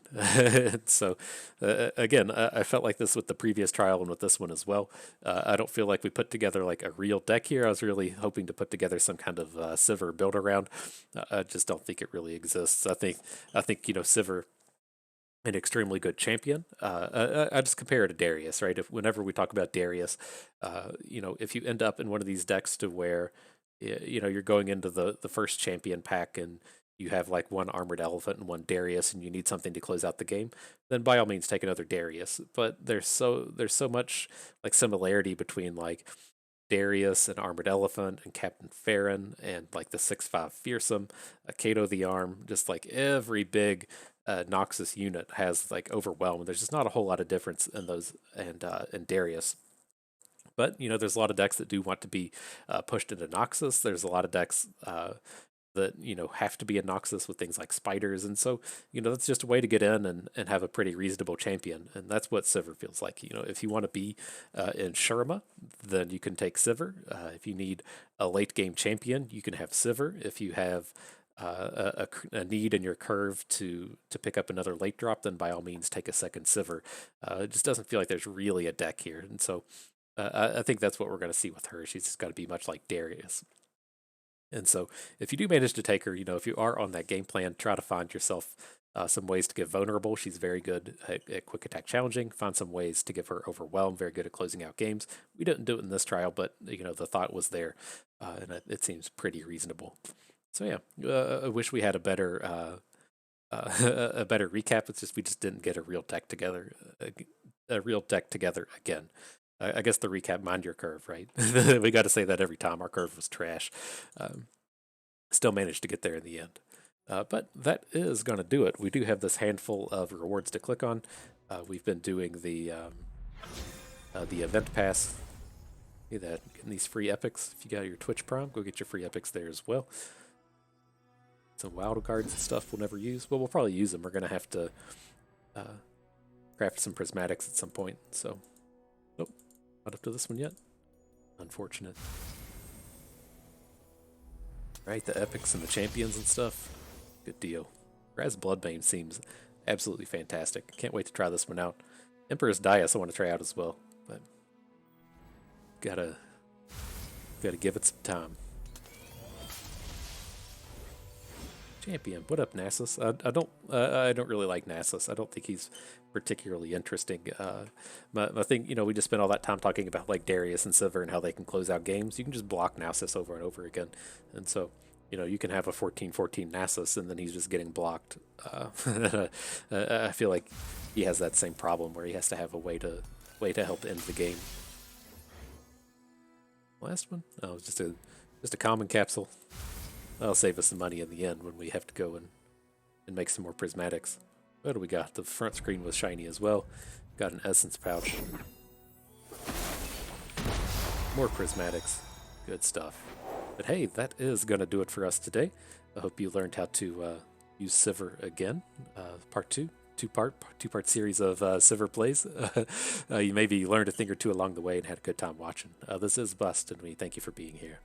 So again, I felt like this with the previous trial and with this one as well. I don't feel like we put together like a real deck here. I was really hoping to put together some kind of Sivir build around. I just don't think it really exists. I think Sivir, an extremely good champion. I just compare it to Darius, right? Whenever we talk about Darius, if you end up in one of these decks to where you're going into the first champion pack and you have like one armored elephant and one Darius, and you need something to close out the game, then by all means take another Darius. But there's so much like similarity between like Darius and Armored Elephant and Captain Farron and like the 6/5 Fearsome, Kato the Arm, just like every big Noxus unit has like Overwhelm. There's just not a whole lot of difference in those and Darius. But there's a lot of decks that do want to be pushed into Noxus. There's a lot of decks that have to be in Noxus with things like spiders, and so that's just a way to get in and have a pretty reasonable champion, and that's what Sivir feels like. If you want to be in Shurima, then you can take Sivir. If you need a late game champion, you can have Sivir. If you have a need in your curve to pick up another late drop, then by all means take a second Sivir. It just doesn't feel like there's really a deck here, and so I think that's what we're going to see with her. She's just got to be much like Darius. And so if you do manage to take her, if you are on that game plan, try to find yourself some ways to give vulnerable. She's very good at quick attack challenging. Find some ways to give her Overwhelm, very good at closing out games. We didn't do it in this trial, but the thought was there, and it seems pretty reasonable. So yeah, I wish we had a better recap. It's just we just didn't get a real deck together again. I guess the recap, mind your curve, right? We got to say that every time. Our curve was trash. Still managed to get there in the end. But that is going to do it. We do have this handful of rewards to click on. We've been doing the event pass. See that, getting these free epics. If you got your Twitch Prime, go get your free epics there as well. Some wild cards and stuff we'll never use. Well, we'll probably use them. We're going to have to craft some prismatics at some point. So, nope, not up to this one yet. Unfortunate. Right, the epics and the champions and stuff. Good deal. Raz Bloodbane seems absolutely fantastic. Can't wait to try this one out. Emperor's Dais I want to try out as well, but gotta give it some time. Champion, what up, Nasus? I don't really like Nasus. I don't think he's particularly interesting. My thing, we just spent all that time talking about like Darius and Sivir and how they can close out games. You can just block Nasus over and over again, and so you can have a 14/14 Nasus and then he's just getting blocked. I feel like he has that same problem where he has to have a way to help end the game. Last one? Oh, it's just a common capsule. That'll save us some money in the end when we have to go and make some more prismatics. What do we got? The front screen was shiny as well. Got an essence pouch. More prismatics. Good stuff. But hey, that is going to do it for us today. I hope you learned how to use Sivir again. Part 2. Two-part series of Sivir plays. You maybe learned a thing or two along the way and had a good time watching. This is Bust, and we thank you for being here.